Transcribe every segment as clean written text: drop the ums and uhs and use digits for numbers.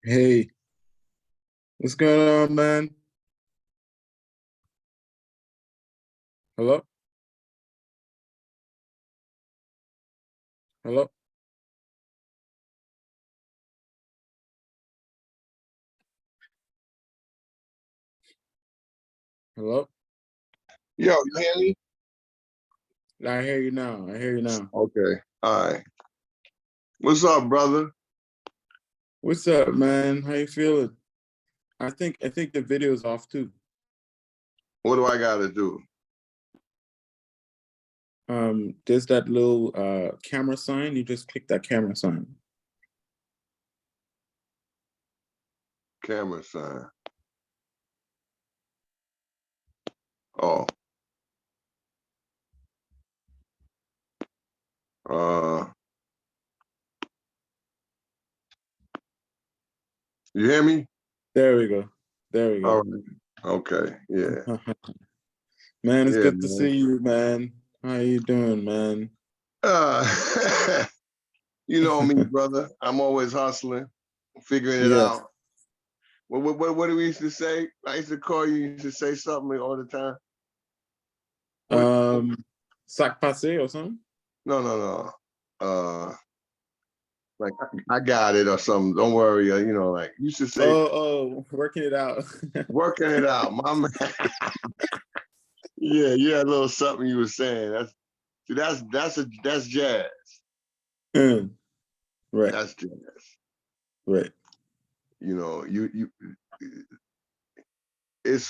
Hey, what's going on, man? Hello? Hello? Hello? Yo, you hear me? I hear you now. I hear you now. Okay. All right. What's up, brother? What's up, man? How you feeling? I think the video's off too. What do I gotta do? There's that little camera sign. You just click that camera sign. Camera sign. Oh. Uh you hear me? There we go. There we All go. right. Okay. Yeah. Man, it's Yeah, good to man. see you, man. How you doing, man? Uh you know me, brother. I'm always hustling, figuring it Yes. out. What do we used to say? I used to call you, you used to say something all the time. What Sac passe or something? no. Like I got it or something. Don't worry, like you should say Working it out. working it out. My man. Yeah, you had a little something you were saying. That's jazz. Mm, right, That's jazz. right. You it's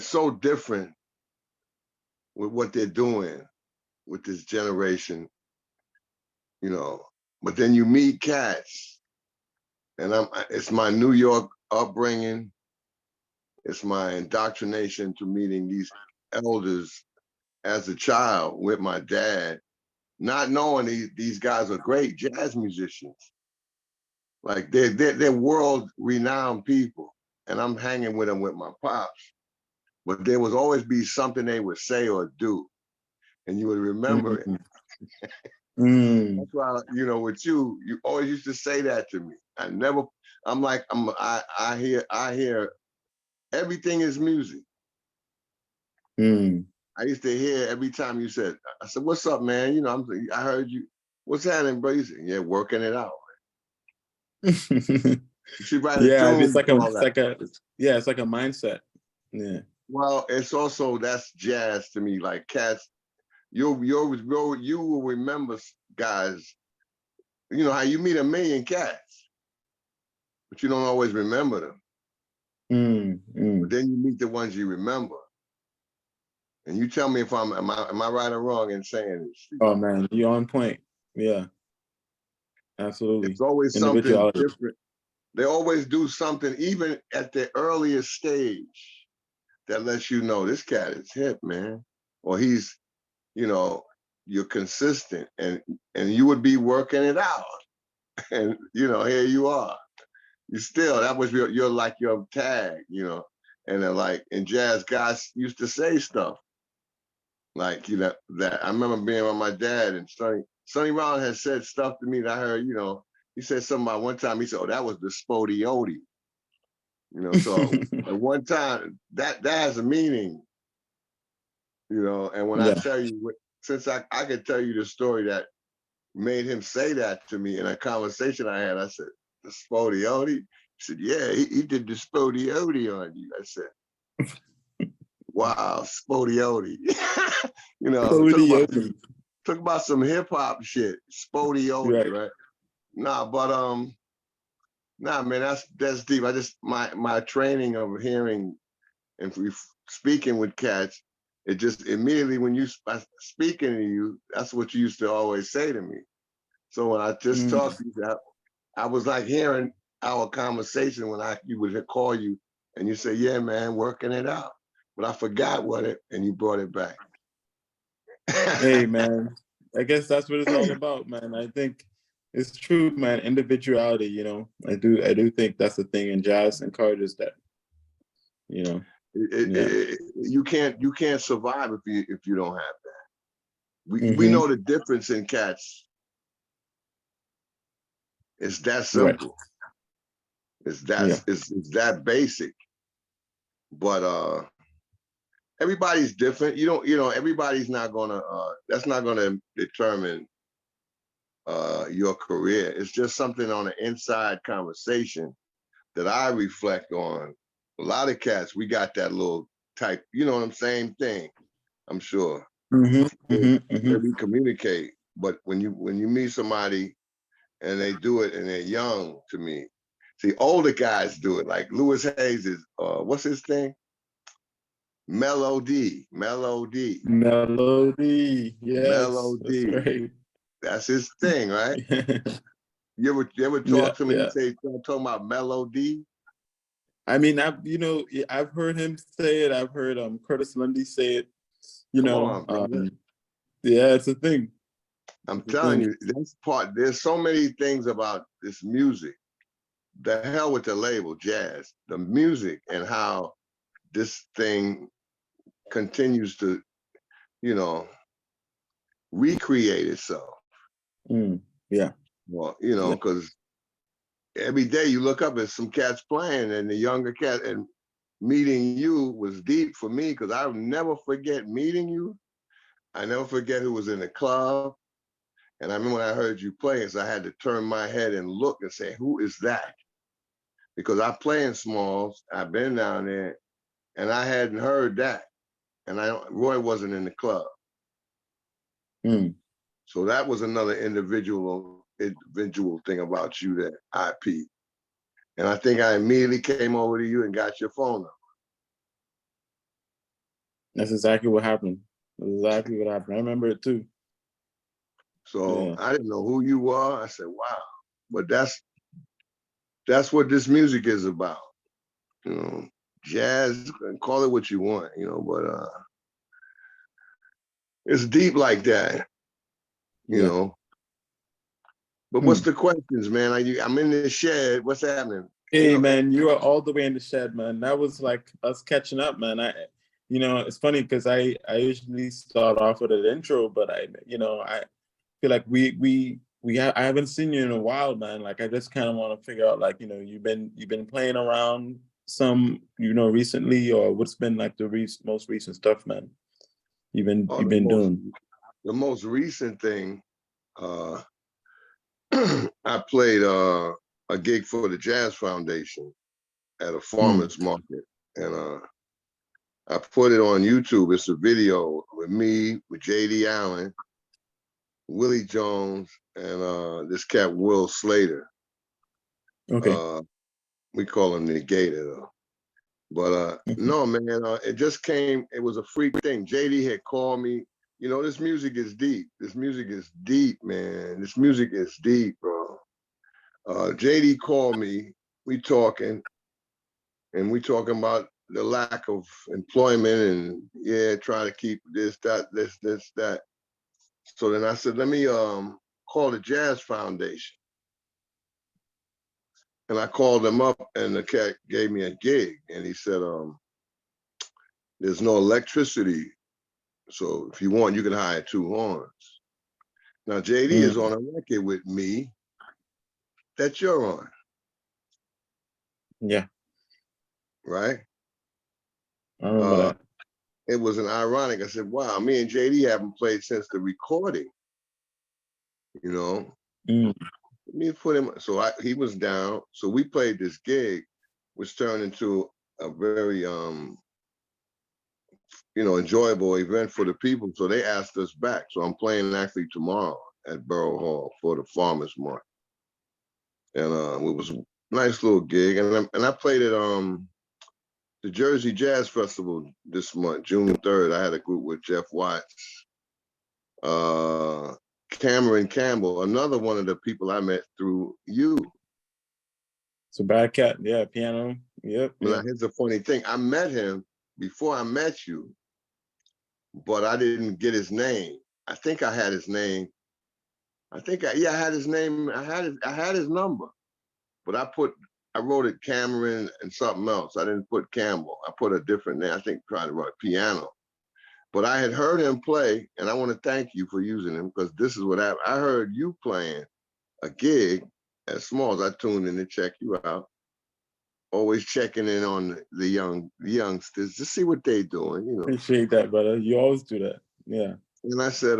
so different with what they're doing with this generation, you know. But then you meet cats, and it's my New York upbringing, it's my indoctrination to meeting these elders as a child with my dad, not knowing these guys are great jazz musicians. Like they're world renowned people, and I'm hanging with them with my pops. But there would always be something they would say or do, and you would remember it. Mm, mm, That's why, with you always used to say that to me. I'm like, I hear everything is music. mm. I used to hear every time you said, I said, "What's up, man?" I heard you. What's happening, bro? You said, "Yeah, working it out." You should write a Yeah, tune for all that. it's like a mindset. Yeah. Well, it's also that's jazz to me. Like cats, you will remember guys. You know how you meet a million cats, but you don't always remember them. Mm, But mm. then you meet the ones you remember, and you tell me if am I right or wrong in saying this? Oh man, you're on point. Yeah, It's absolutely. always something Individuality. different. They always do something, even at the earliest stage, that lets you know this cat is hip, man, or he's, you know, you're consistent, and you would be working it out, and here you are. You still that was your like your tag, and then like in jazz, guys used to say stuff like that. I remember being with my dad and Sonny Rollins had said stuff to me that I heard. He said something about one time. He said, "Oh, that was the Spodioti." So at one time that has a meaning. And when I Yeah. tell you, since I could tell you the story that made him say that to me in a conversation I had, I said, "The Spodioti." He said, "Yeah, he did the Spodioti on you." I said, "Wow, Spodioti." Totally Talk about yogi. some hip hop shit. Spodioti, Right. right? Nah, but nah, man, that's deep. I just my training of hearing and speaking with cats, it just immediately when you speaking to you, that's what you used to always say to me. So when I just Mm. talked to you, I was like hearing our conversation when you would call you and you say, "Yeah, man, working it out," but I forgot and you brought it back. Hey man, I guess that's what it's all about, man. I think it's true, man. Individuality, I do think that's the thing, and jazz encourages that, you know. Yeah. You can't survive if you don't have that. We Mm-hmm. know the difference in cats. It's that Right. simple. It's Yeah. it's that basic. But everybody's different. Everybody's not gonna that's not gonna determine your career. It's just something on an inside conversation that I reflect on. A lot of cats, we got that little type, you know what I'm saying? Thing, I'm sure. Where we communicate. But when you meet somebody and they do it and they're young, to me. See, older guys do it. Like Louis Hayes is what's his thing? Melody. Melody. Yes, that's right. That's his thing, right? You ever Yeah, talk to him and he yeah. say talking about melody? I mean, I've heard him say it. I've heard Curtis Lundy say it. You Come know, on, brother. yeah, it's a thing. I'm It's a telling thing. you, this part, there's so many things about this music. The hell with the label, jazz, the music, and how this thing continues to, you know, recreate itself. Yeah, Well, yeah. because every day you look up at some cats playing, and the younger cat, and meeting you was deep for me because I'll never forget meeting you. I never forget who was in the club. And I remember when I heard you play, so I had to turn my head and look and say, who is that? Because I play in Smalls, I've been down there, and I hadn't heard that. And Roy wasn't in the club. So that was another individual thing about you that I peeped. And I think I immediately came over to you and got your phone number. That's exactly what happened. Exactly what happened. I remember it too. So Yeah. I didn't know who you were. I said, wow. But that's what this music is about. You know, jazz, call it what you want, but it's deep like that, you Yeah. know. But what's the questions, man? I'm in the shed. What's happening? Hey man, you are all the way in the shed, man. That was like us catching up, man. It's funny because I usually start off with an intro, but I feel like I haven't seen you in a while, man. Like I just kind of want to figure out, like, you've been playing around some, recently, or what's been like the most recent stuff, man. You've Oh, been doing. the most recent thing, I played a gig for the Jazz Foundation at a farmer's market, and I put it on YouTube. It's a video with me, with J.D. Allen, Willie Jones, and this cat Will Slater. Okay. We call him the Gator, though. But no, man, it just came. It was a freak thing. JD had called me. This music is deep. This music is deep, man. This music is deep, bro. JD called me. We talking about the lack of employment and trying to keep this, that, this, that. So then I said, let me call the Jazz Foundation. And I called them up, and the cat gave me a gig, and he said, there's no electricity. So if you want, you can hire 2 horns. Now, JD is on a record with me that you're on. Yeah. Right? I remember that. It was an ironic. I said, wow, me and JD haven't played since the recording. Me put him, so he was down. So we played this gig, which turned into a very enjoyable event for the people. So they asked us back. So I'm playing actually tomorrow at Borough Hall for the farmers market. And it was a nice little gig. And I played at the Jersey Jazz Festival this month, June 3rd. I had a group with Jeff Watts, Cameron Campbell, another one of the people I met through you. So Bad Cat, yeah, piano. Yep. Now, here's the funny thing. I met him before I met you, but I didn't get his name. I think I had his name. I had his name. I had his number, but I wrote it Cameron and something else. I didn't put Campbell. I put a different name. I think trying to write piano. But I had heard him play, and I want to thank you for using him, because this is what happened. I heard you playing a gig, at Smalls. I tuned in to check you out. Always checking in on the youngsters to see what they doing, you know. Appreciate that, brother. You always do that. Yeah. And I said,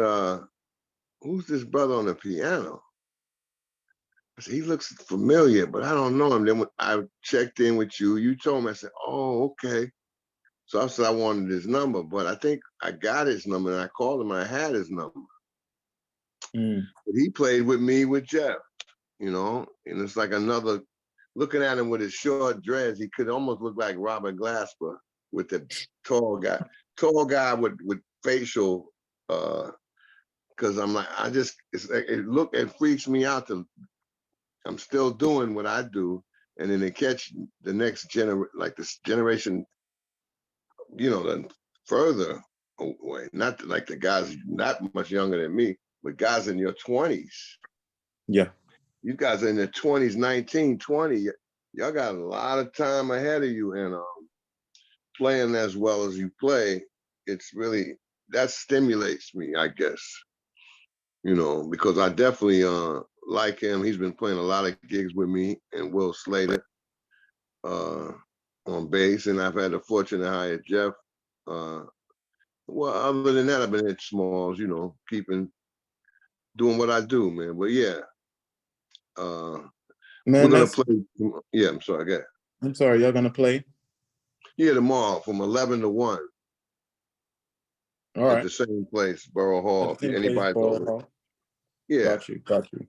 who's this brother on the piano? I said, he looks familiar, but I don't know him. Then when I checked in with you, you told me, I said, oh, okay. So I said I wanted his number, but I think I got his number and I called him and I had his number. Mm. But he played with me with Jeff, you know, and it's like another, looking at him with his short dreads, he could almost look like Robert Glasper with the tall guy with facial, because I'm like, it freaks me out to, I'm still doing what I do, and then they catch the next this generation, you know, then further away, not like the guys not much younger than me, but guys in your 20s. Yeah. You guys are in their 20s, 19, 20. Y'all got a lot of time ahead of you, and playing as well as you play, it's really, that stimulates me, I guess. You know, because I definitely like him. He's been playing a lot of gigs with me and Will Slater on bass, and I've had the fortune to hire Jeff. Well, other than that, I've been at Smalls, you know, doing what I do, man. But yeah, we're Man, gonna that's play. Yeah, I'm sorry. Go ahead. I'm sorry, y'all gonna play? Yeah, tomorrow from 11 to 1 All at right. the same place, Borough At Hall. the If same place, anybody's Borough over there. Hall. Yeah. Got you.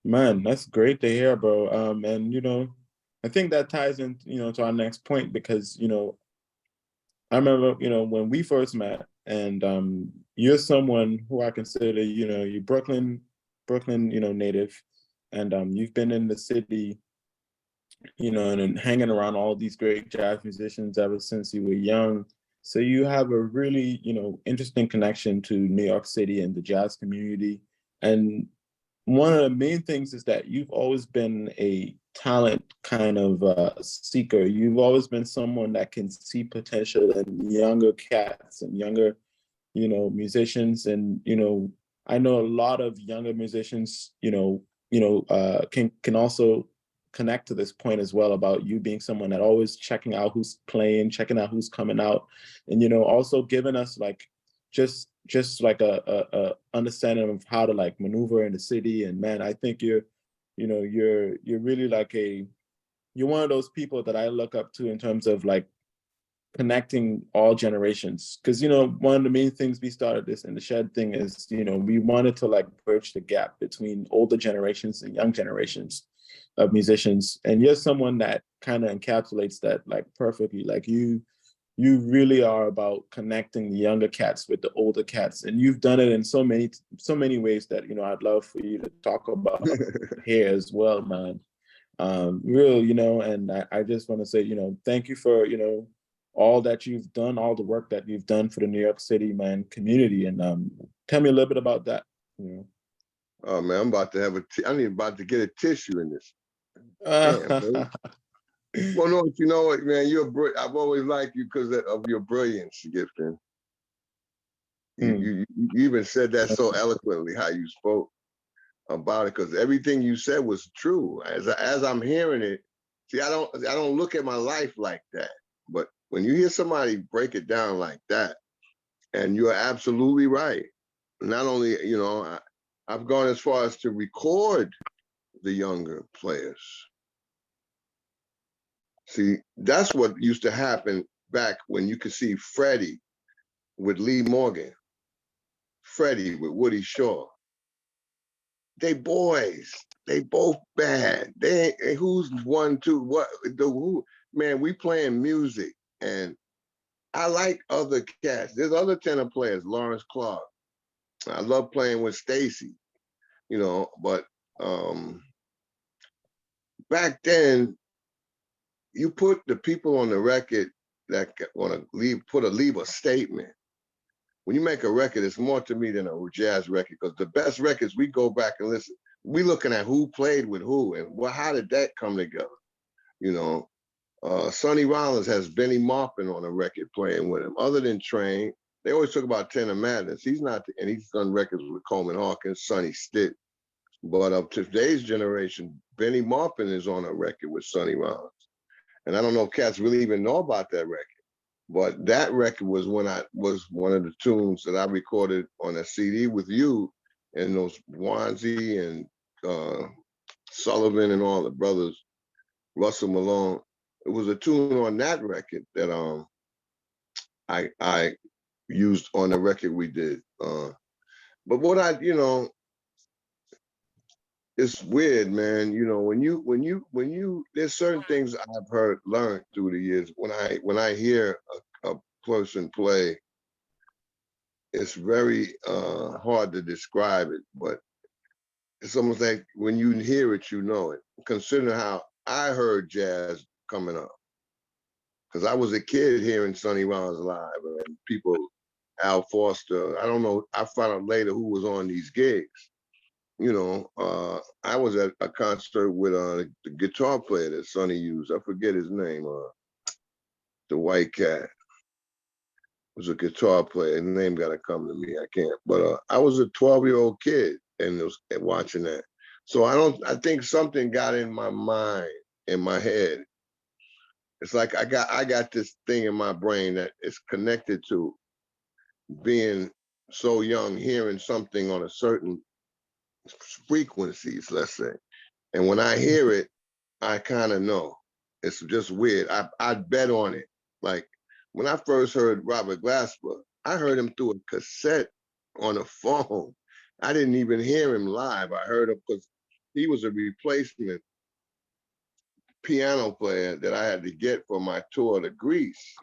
Man, that's great to hear, bro. And you know, I think that ties in, you know, to our next point because, you know, I remember, you know, when we first met, and you're someone who I consider, you know, you Brooklyn, you know, native, and you've been in the city, you know, and hanging around all these great jazz musicians ever since you were young. So you have a really, you know, interesting connection to New York City and the jazz community. And one of the main things is that you've always been a talent kind of seeker. You've always been someone that can see potential in younger cats and younger, you know, musicians. And, you know, I know a lot of younger musicians, can also connect to this point as well about you being someone that always checking out who's playing, checking out who's coming out, and, you know, also giving us like just like a understanding of how to like maneuver in the city. And man, I think you're really like you're one of those people that I look up to in terms of like connecting all generations, because, you know, one of the main things we started this in the shed thing is, you know, we wanted to like bridge the gap between older generations and young generations of musicians. And you're someone that kind of encapsulates that like perfectly. Like you really are about connecting the younger cats with the older cats, and you've done it in so many ways that, you know, I'd love for you to talk about here as well, man. Real, you know, and I just want to say, you know, thank you for, you know, all that you've done, all the work that you've done for the New York City, man, community. And tell me a little bit about that, you Oh man, I'm about to have I'm about to get a tissue in this. Damn, know. baby. Well, no, you know what, man? I've always liked you because of your brilliance, Gifton. You even said that so eloquently how you spoke about it, because everything you said was true. As I'm hearing it, see, I don't look at my life like that. But when you hear somebody break it down like that, and you're absolutely right. Not only, you know, I've gone as far as to record the younger players. See, that's what used to happen back when you could see Freddie with Lee Morgan, Freddie with Woody Shaw. They boys. They both bad. Who's one, two, who, man, we playing music. And I like other cats. There's other tenor players, Lawrence Clark. I love playing with Stacy, you know, but back then, you put the people on the record that want to leave a statement. When you make a record, it's more to me than a jazz record, because the best records, we go back and listen. We looking at who played with who and how did that come together? You know, Sonny Rollins has Benny Maupin on a record playing with him. Other than Train, they always talk about Tenor Madness. He's not, and he's done records with Coleman Hawkins, Sonny Stitt, But of today's generation, Benny Maupin is on a record with Sonny Rollins. And I don't know if cats really even know about that record. But that record was when I was one of the tunes that I recorded on a CD with you and those Wanzi and Sullivan and all the brothers, Russell Malone. It was a tune on that record that I used on the record we did. But what it's weird, man. When you there's certain things I've learned through the years. When I hear a person play, it's very hard to describe it, but it's almost like when you hear it, you know it. Consider how I heard jazz coming up, because I was a kid hearing Sonny Rollins live and people, Al Foster. I don't know. I found out later who was on these gigs. I was at a concert with the guitar player that Sonny used. I forget his name. The white cat was a guitar player. His name got to come to me. I can't. But I was a 12-year-old kid and was watching that. So I think something got in my mind, in my head. It's like I got this thing in my brain that is connected to being so young, hearing something on a certain frequencies, let's say. And when I hear it, I kind of know. It's just weird. I bet on it. Like when I first heard Robert Glasper, I heard him through a cassette on a phone. I didn't even hear him live. I heard him because he was a replacement piano player that I had to get for my tour to Greece.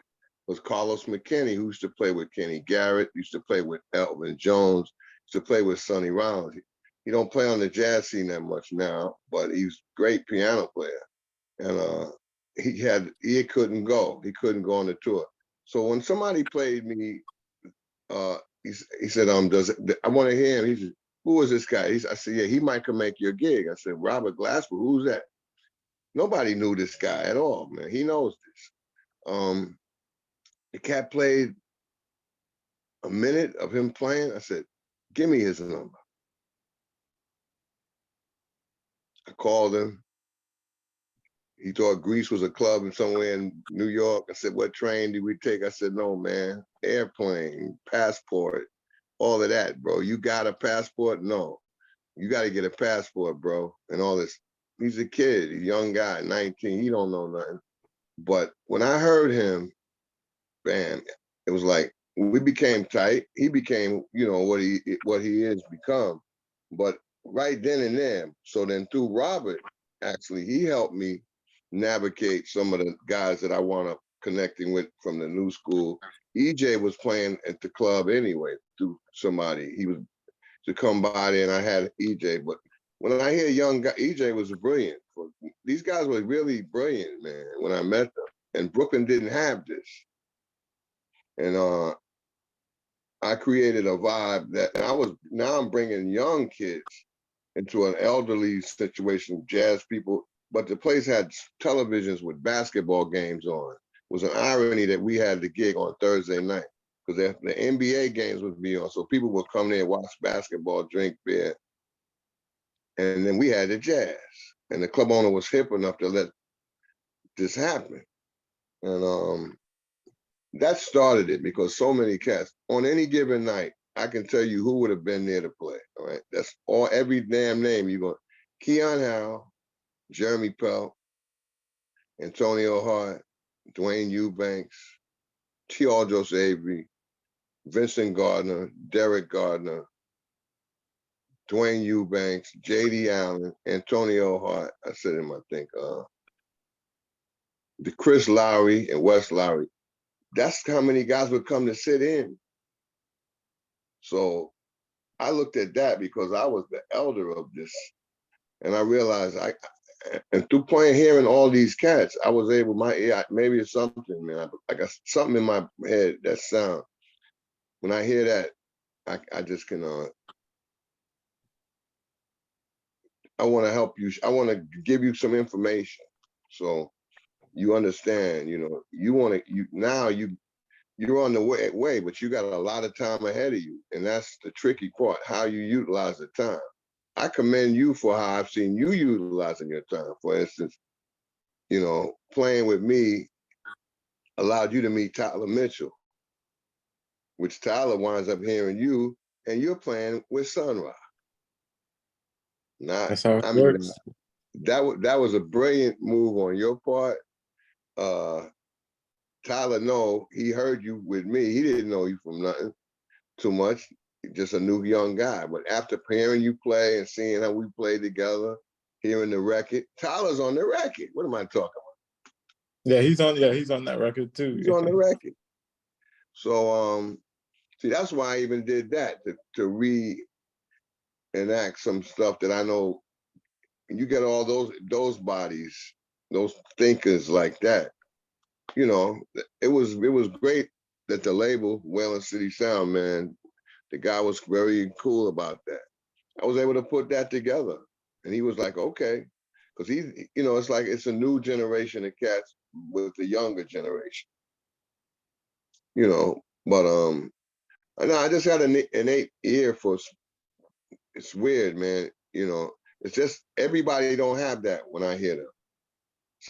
Was Carlos McKinney, who used to play with Kenny Garrett, used to play with Elvin Jones, used to play with Sonny Rollins. He don't play on the jazz scene that much now, but he's a great piano player. And he couldn't go. He couldn't go on the tour. So when somebody played me, he said, I want to hear him. He said, who is this guy? I said, yeah, he might could make your gig. I said, Robert Glasper, who's that? Nobody knew this guy at all, man. He knows this. The cat played a minute of him playing. I said, give me his number. I called him. He thought Greece was a club somewhere in New York. I said, what train did we take? I said, no, man, airplane, passport, all of that, bro. You got a passport? No. You got to get a passport, bro, and all this. He's a kid, a young guy, 19. He don't know nothing. But when I heard him, bam, it was like we became tight. He became, what he is become. But right then and there, so then through Robert, actually, he helped me navigate some of the guys that I wound up connecting with from the new school. EJ was playing at the club anyway through somebody. He was to come by there, and I had EJ. But when I hear young guy, EJ was brilliant. These guys were really brilliant, man, when I met them. And Brooklyn didn't have this. And I created a vibe now I'm bringing young kids into an elderly situation, jazz people, but the place had televisions with basketball games on. It was an irony that we had the gig on Thursday night because the NBA games would be on. So people would come there, watch basketball, drink beer. And then we had the jazz. And the club owner was hip enough to let this happen. And that started it because so many cats on any given night, I can tell you who would have been there to play. All right. That's every damn name you go. Keon Howe, Jeremy Pell, Antonio Hart, Dwayne Eubanks, T. Aldros Avery, Vincent Gardner, Derek Gardner, Dwayne Eubanks, J.D. Allen, Antonio Hart. I said him, I think. The Chris Lowry and Wes Lowry. That's how many guys would come to sit in. So I looked at that because I was the elder of this. And I realized and through hearing all these cats, I was able, maybe it's something, man. I got something in my head, that sound. When I hear that, I just can, I want to help you. I want to give you some information. So you understand, you're on the way, but you got a lot of time ahead of you. And that's the tricky part, how you utilize the time. I commend you for how I've seen you utilizing your time. For instance, playing with me allowed you to meet Tyler Mitchell, which Tyler winds up hearing you, and you're playing with Sun Ra. Not, That's how it I mean, works. that was a brilliant move on your part. Tyler, no, he heard you with me. He didn't know you from nothing too much, just a new young guy. But after hearing you play and seeing how we played together, hearing the record, Tyler's on the record. What am I talking about? Yeah, he's on that record too. He's on the record. So, see, that's why I even did that, to reenact some stuff that I know. You get all those bodies, those thinkers like that. It was great that the label, Whalen City Sound, man, the guy was very cool about that. I was able to put that together. And he was like, okay. Because it's like it's a new generation of cats with the younger generation. But I just had an innate ear for, it's weird, man. It's just everybody don't have that when I hear them.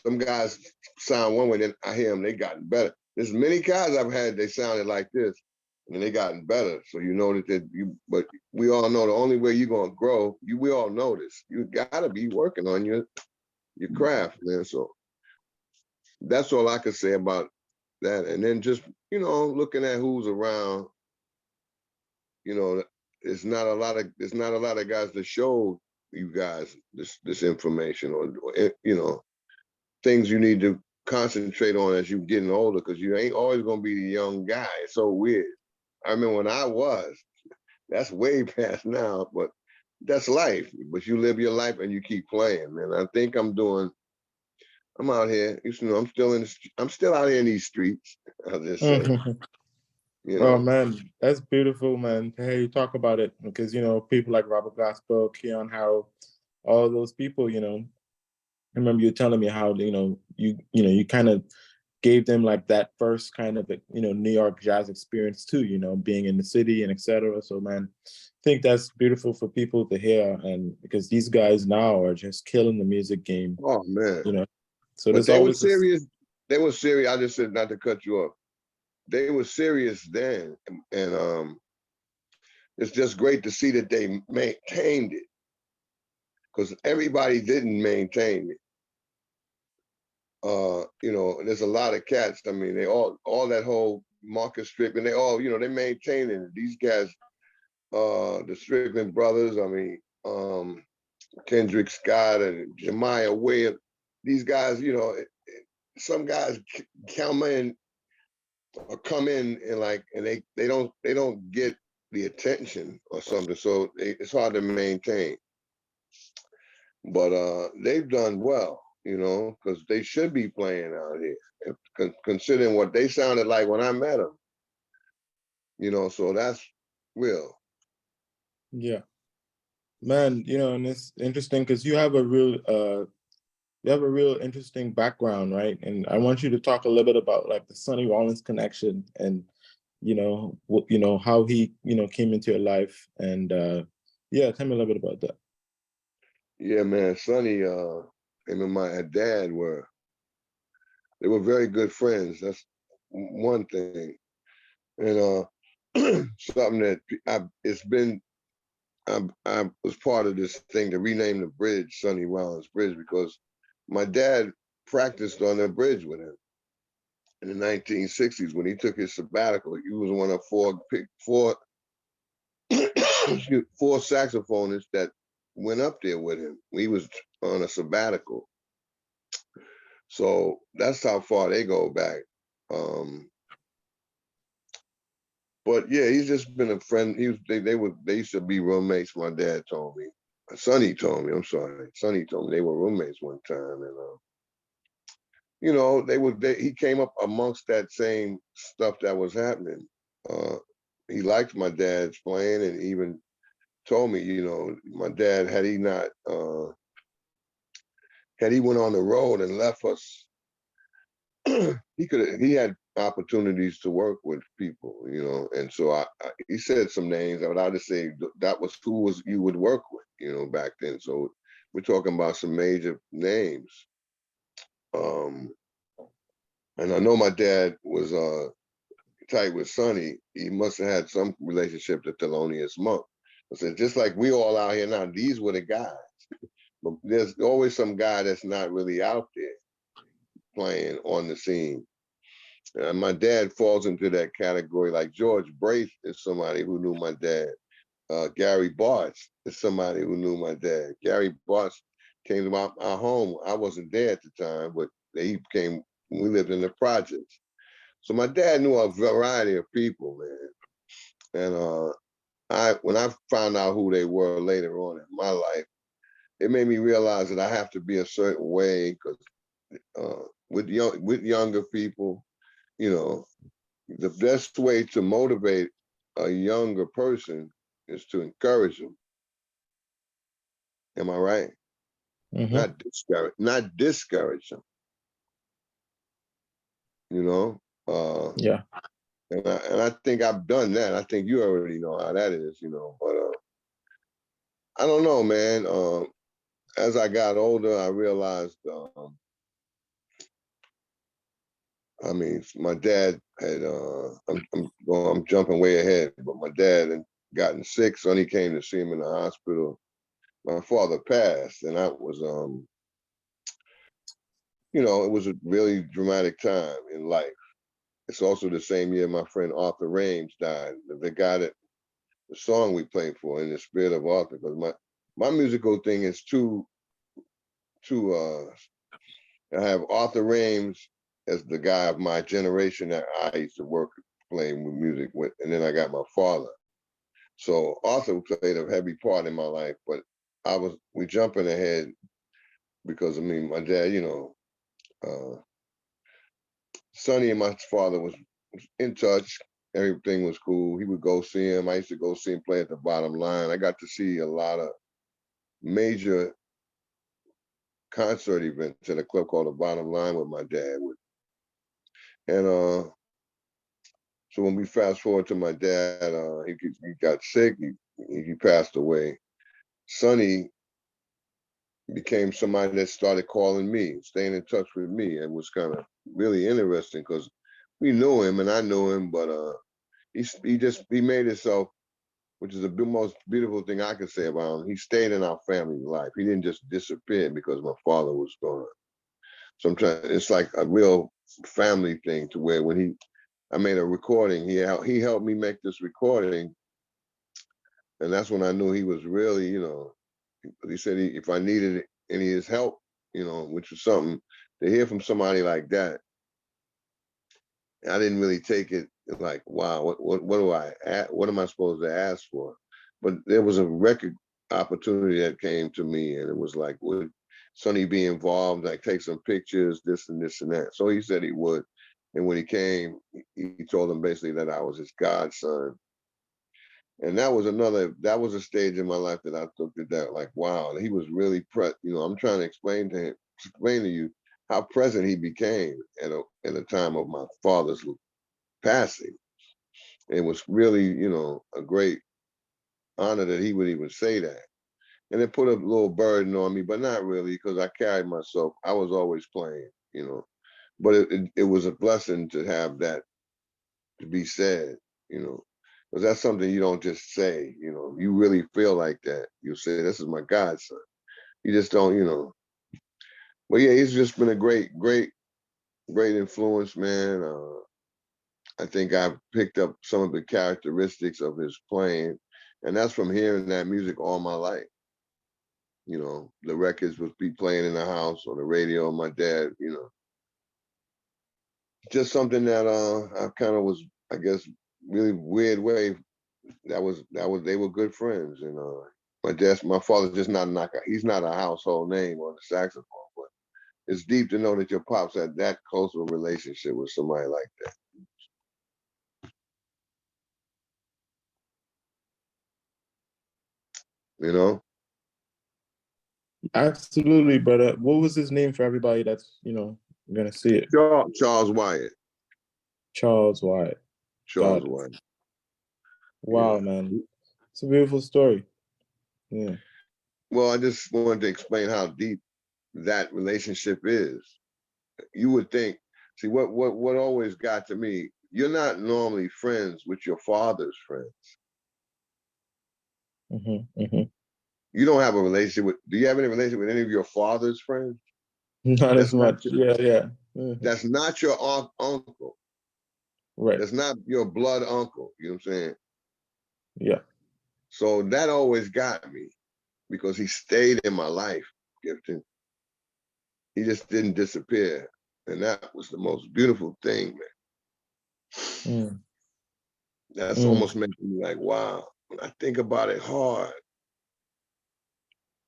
Some guys sound one way, then I hear them, they gotten better. There's many guys I've had, they sounded like this, and they gotten better. So but we all know the only way you're gonna grow, we all know this. You gotta be working on your craft, man. So that's all I could say about that. And then just, looking at who's around, there's not a lot of guys that show you guys this information or things you need to concentrate on as you're getting older, because you ain't always gonna be the young guy. It's so weird. I remember when I was, that's way past now, but that's life. But you live your life and you keep playing, man. I think I'm out here, I'm still out here in these streets, I'll just say. Oh man, that's beautiful, man. Hey, you talk about it because people like Robert Glasper, Keon Harrow, all those people. I remember you telling me how you kind of gave them like that first kind of New York jazz experience too. Being in the city and etc. So man, I think that's beautiful for people to hear, and because these guys now are just killing the music game. Oh man, So but there's they were always serious. They were serious. I just said, not to cut you off. They were serious then, and it's just great to see that they maintained it, because everybody didn't maintain it. There's a lot of cats. I mean, they all that whole Marcus Strickland, they all, they maintaining it. These guys, the Strickland brothers, I mean, Kendrick Scott and Jemiah Williams, these guys, some guys come in and they don't get the attention or something, so it's hard to maintain. But they've done well, because they should be playing out here, considering what they sounded like when I met them. So that's real. Yeah, man. And it's interesting because you have a real interesting background, right? And I want you to talk a little bit about like the Sonny Rollins connection and how he came into your life, and yeah, tell me a little bit about that. Yeah, man. Sonny, him and my dad they were very good friends. That's one thing. And something that I was part of this thing to rename the bridge Sonny Rollins Bridge, because my dad practiced on the bridge with him in the 1960s when he took his sabbatical. He was one of four saxophonists that went up there with him. He was on a sabbatical. So that's how far they go back. But yeah, he's just been a friend. They used to be roommates. My dad told me. Sonny told me. I'm sorry. Sonny told me they were roommates one time, and he came up amongst that same stuff that was happening. He liked my dad's playing, and even told me, my dad, had he not had he went on the road and left us, he opportunities to work with people, you know. And so he said some names, but I just say that was who was you would work with, you know, back then. So we're talking about some major names. And I know my dad was tight with Sonny. He must have had some relationship to Thelonious Monk. I said, just like we all out here now, these were the guys. But there's always some guy that's not really out there playing on the scene. And my dad falls into that category. Like George Braith is somebody who knew my dad. Gary Bartz is somebody who knew my dad. Gary Bartz came to our home. I wasn't there at the time, but he came. We lived in the projects. So my dad knew a variety of people, man. And when I found out who they were later on in my life, it made me realize that I have to be a certain way because with younger people, you know, the best way to motivate a younger person is to encourage them. Am I right? Mm-hmm. Not discourage them. You know. Yeah. And I think I've done that. I think you already know how that is. You know, but I don't know, man. As I got older, I realized. I mean, my dad had. I'm jumping way ahead, but my dad had gotten sick. Sonny came to see him in the hospital. My father passed, and that was you know, it was a really dramatic time in life. It's also the same year my friend Arthur Rames died, the guy that the song we played for, In the Spirit of Arthur. Because my musical thing is I have Arthur Rames as the guy of my generation that I used to work playing with music with, and then I got my father. So Arthur played a heavy part in my life, but we jumping ahead because I mean my dad, you know, Sonny and my father was in touch. Everything was cool. He would go see him. I used to go see him play at the Bottom Line. I got to see a lot of major concert events at a club called the Bottom Line with my dad. And so when we fast forward to my dad, he got sick. He passed away. Sonny became somebody that started calling me, staying in touch with me. It was kind of really interesting because we knew him and I knew him, but he made himself, which is the most beautiful thing I can say about him. He stayed in our family life. He didn't just disappear because my father was gone. Sometimes it's like a real family thing to where when I made a recording, he helped me make this recording. And that's when I knew he was really, you know, he said if I needed any of his help, you know, which was something to hear from somebody like that. I didn't really take it like, wow, what am I supposed to ask for? But there was a record opportunity that came to me, and it was like, would Sonny be involved? Like, take some pictures, this and this and that. So he said he would, and when he came, he told him basically that I was his godson, and that was a stage in my life that I took to that, like, wow, he was really you know, I'm trying to explain to you how present he became at a time of my father's passing. It was really, you know, a great honor that he would even say that. And it put a little burden on me, but not really, because I carried myself. I was always playing, you know. But it was a blessing to have that to be said, you know, because that's something you don't just say, you know. You really feel like that. You say, "This is my godson." You just don't, you know. But yeah, he's just been a great influence, man. I think I've picked up some of the characteristics of his playing, and that's from hearing that music all my life. You know, the records would be playing in the house or the radio. My dad, you know, just something that I kind of was, I guess, really weird way. That was they were good friends, and my father's just not he's not a household name on the saxophone, but it's deep to know that your pops had that close of a relationship with somebody like that. You know, Absolutely, brother. What was his name for everybody that's, you know, gonna see it? Charles Wyatt. Charles Wyatt. Charles Got it. Wyatt. Wow, Yeah. man. It's a beautiful story. Yeah. Well, I just wanted to explain how deep that relationship is. You would think, see, what always got to me, you're not normally friends with your father's friends. You don't have a relationship with, do you have any relationship with any of your father's friends? Not as That's not much. Yeah, yeah. that's not your uncle. Right. That's not your blood uncle. You know what I'm saying? Yeah. So that always got me because he stayed in my life, Gifton. He just didn't disappear. And that was the most beautiful thing, man. Mm. That's almost making me like, wow. When I think about it hard,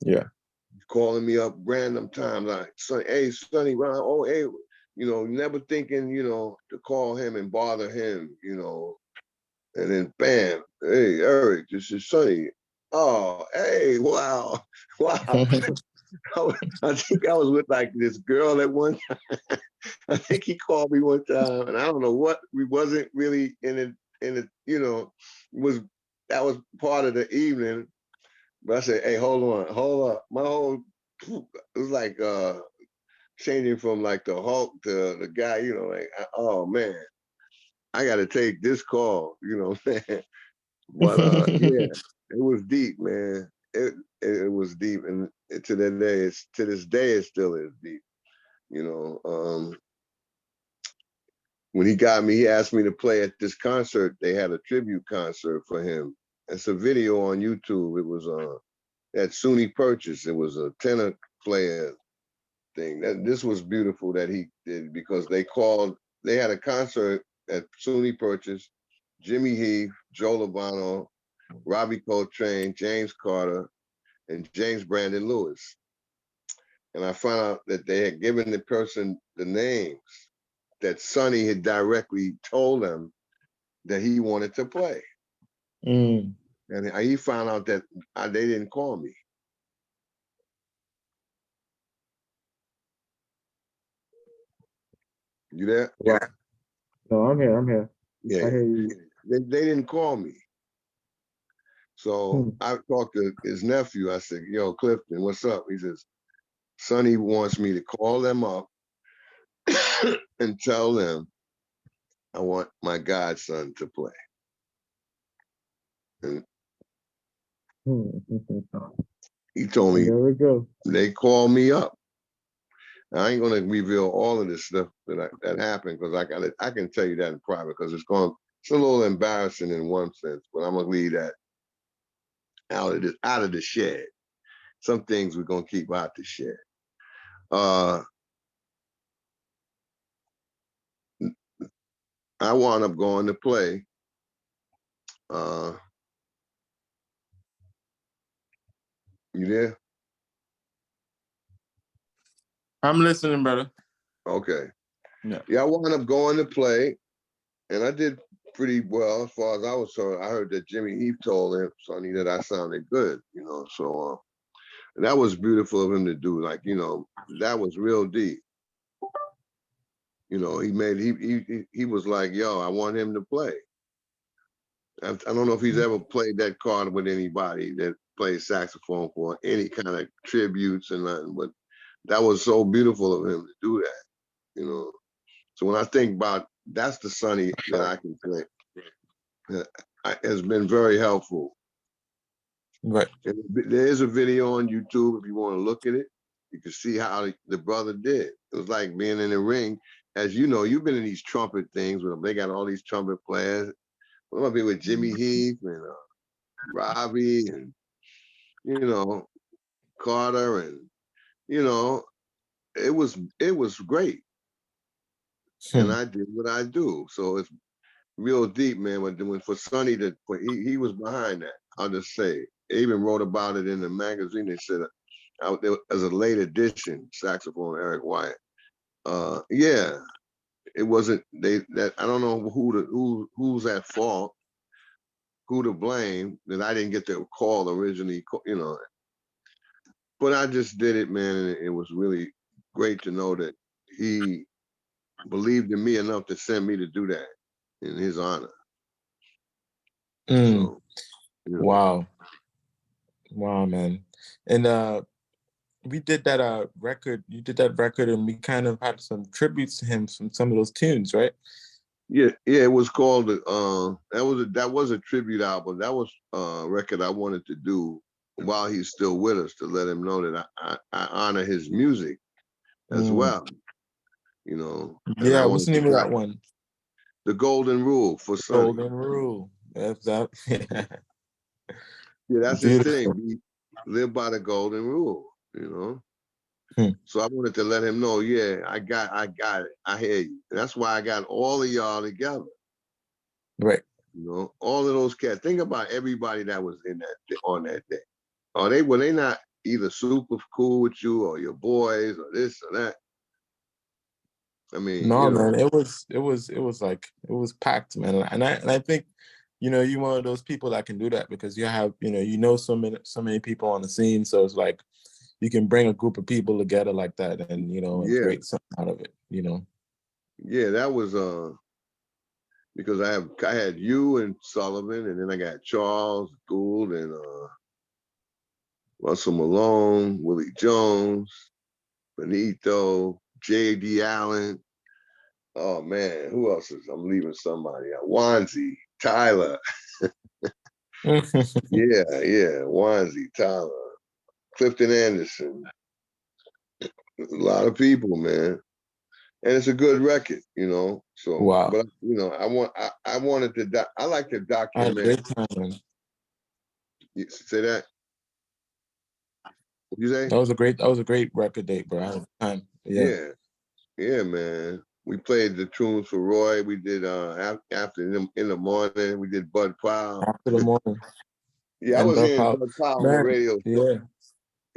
Yeah. calling me up random times, like, hey, Sonny, Ron, oh, hey, never thinking, to call him and bother him, and then bam, hey, Eric, this is Sonny. Oh, hey, wow, wow. I think I was with like this girl at one time. I think he called me one time, and I don't know what, we wasn't really in it, was that was part of the evening. But I said, hey, hold up. My whole, it was like changing from like the Hulk to the guy, like, oh man, I got to take this call, man. But yeah, it was deep, man. It was deep, and to this day, it still is deep. When he got me, he asked me to play at this concert. They had a tribute concert for him. It's a video on YouTube. It was at SUNY Purchase. It was a tenor player thing. This was beautiful that he did because they had a concert at SUNY Purchase. Jimmy Heath, Joe Lovano, Robbie Coltrane, James Carter, and James Brandon Lewis. And I found out that they had given the person the names that Sonny had directly told them that he wanted to play. And he found out that they didn't call me. You there? Wow. No, I'm here. I'm here. Yeah. I hear you. They didn't call me. So I talked to his nephew. I said, yo, Clifton, what's up? He says, Sonny wants me to call them up and tell them I want my godson to play. And he told me, there we go. they called me up. I ain't gonna reveal all of this stuff that happened because I can tell you that in private because it's a little embarrassing in one sense, but I'm gonna leave that out of the shed. Some things we're gonna keep out the shed. I wound up going to play. You there? I'm listening, brother. Okay. Yeah. I wound up going to play, and I did pretty well as far as I was told. I heard that Jimmy Heath told him, Sonny, that I sounded good, so that was beautiful of him to do. Like, that was real deep. He was like, yo, I want him to play. I don't know if he's ever played that card with anybody that plays saxophone for any kind of tributes and nothing, but that was so beautiful of him to do that, So when I think about, that's the Sonny that I can play. Has been very helpful. Right. And there is a video on YouTube if you want to look at it. You can see how the brother did. It was like being in the ring. As you know, you've been in these trumpet things where they got all these trumpet players. I'm gonna be with Jimmy Heath and Robbie and Carter and it was great. And I did what I do. So it's real deep, man. When for Sonny he was behind that. I'll just say. They even wrote about it in the magazine. They said there as a late edition, saxophone Eric Wyatt. Yeah, it wasn't that I don't know who's at fault, who to blame that I didn't get the call originally, But I just did it, man, and it was really great to know that he believed in me enough to send me to do that. in his honor. Mm. So, you know. Wow, man. And we did that record. You did that record, and we kind of had some tributes to him from some of those tunes, right? Yeah, it was called that was a tribute album. That was a record I wanted to do while he's still with us, to let him know that I honor his music as well. You know, and I Yeah, what's wanted the to name of that one? The Golden Rule for Sonny. Golden Rule. That's that. Yeah, that's his Beautiful. thing. He live by the Golden Rule, you know. Hmm. So I wanted to let him know, yeah, I got it. I hear you. And that's why I got all of y'all together. Right. You know, all of those cats. Think about everybody that was in that on that day. Were they not either super cool with you or your boys or this or that? I mean, No, you know. man, it was packed, man. And I think, you're one of those people that can do that because you have, so many people on the scene. So it's like you can bring a group of people together like that and, and Yeah. create something out of it, Yeah, that was because I had you and Sullivan, and then I got Charles Gould and Russell Malone, Willie Jones, Benito, J.D. Allen. Oh man, who else is? I'm leaving somebody out. Wanzi, Tyler. Yeah, Wanzi, Tyler, Clifton Anderson. A lot of people, man. And it's a good record, you know. So, Wow. but you know, I wanted to. I like to I had a document. great time, man. You say that? What you say? That was a great record date, bro. I had a time. Yeah. Yeah, man. We played the tunes for Roy. We did after in the morning. We did Bud Powell. After the morning. Yeah, I And was Bud hearing Powell. Bud Powell on the Man, radio. yeah.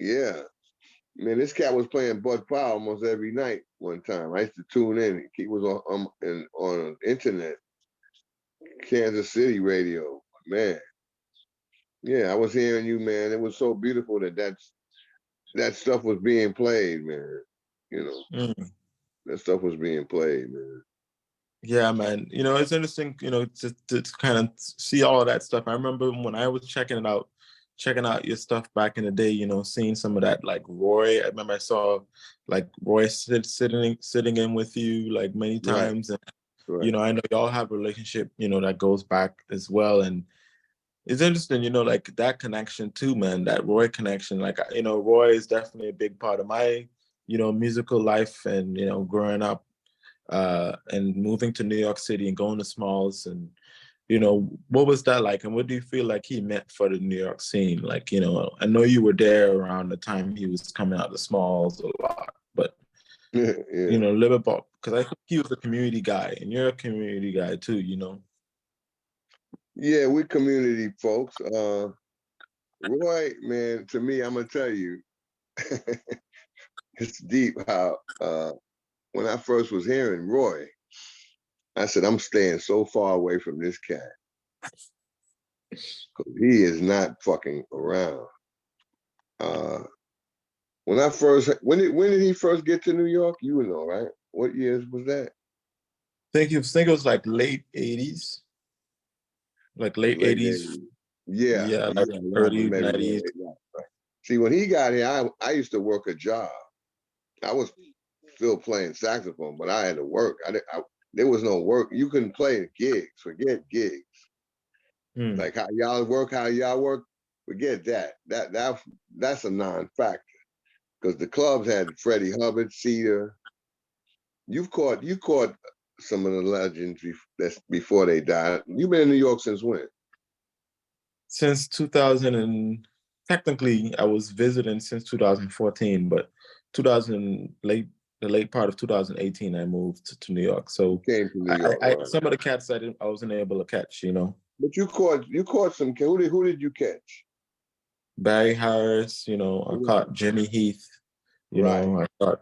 Yeah, man, this cat was playing Bud Powell almost every night. One time, I used to tune in. He was on internet, Kansas City radio. Man, yeah, I was hearing you, man. It was so beautiful that stuff was being played, man. You know, that stuff was being played, man. Yeah, man. It's interesting, to kind of see all of that stuff. I remember when I was checking out your stuff back in the day, seeing some of that, like Roy. I remember I saw like Roy sitting in with you like many times. And, Right. I know y'all have a relationship, that goes back as well. And it's interesting, like that connection too, man, that Roy connection. Like, Roy is definitely a big part of my, musical life and, growing up and moving to New York City and going to Smalls. And, what was that like? And what do you feel like he meant for the New York scene? Like, I know you were there around the time he was coming out of Smalls a lot, but, Yeah. live about, because I think he was a community guy and you're a community guy too, Yeah, we community folks. Roy, man, to me, I'm gonna tell you, it's deep how when I first was hearing Roy, I said, I'm staying so far away from this cat. Cause he is not fucking around. When did he first get to New York? You know, right? What years was that? I think it was like late 80s, like late Late 80s. 80s. Yeah, Yeah, like yeah, early maybe 90s. right. See, when he got here, I used to work a job. I was still playing saxophone, but I had to work. There was no work. You couldn't play gigs. Forget gigs. Like how y'all work. Forget that. That's a non-factor because the clubs had Freddie Hubbard, Cedar. You caught some of the legends that's before they died. You've been in New York since when? Since 2000 and technically I was visiting since 2014, but 2000 the late part of 2018 I moved to New York. So Came to New York, I right? some of the cats I wasn't able to catch, But you caught some. Who did you catch? Barry Harris, I caught Jimmy Heath, Right. I caught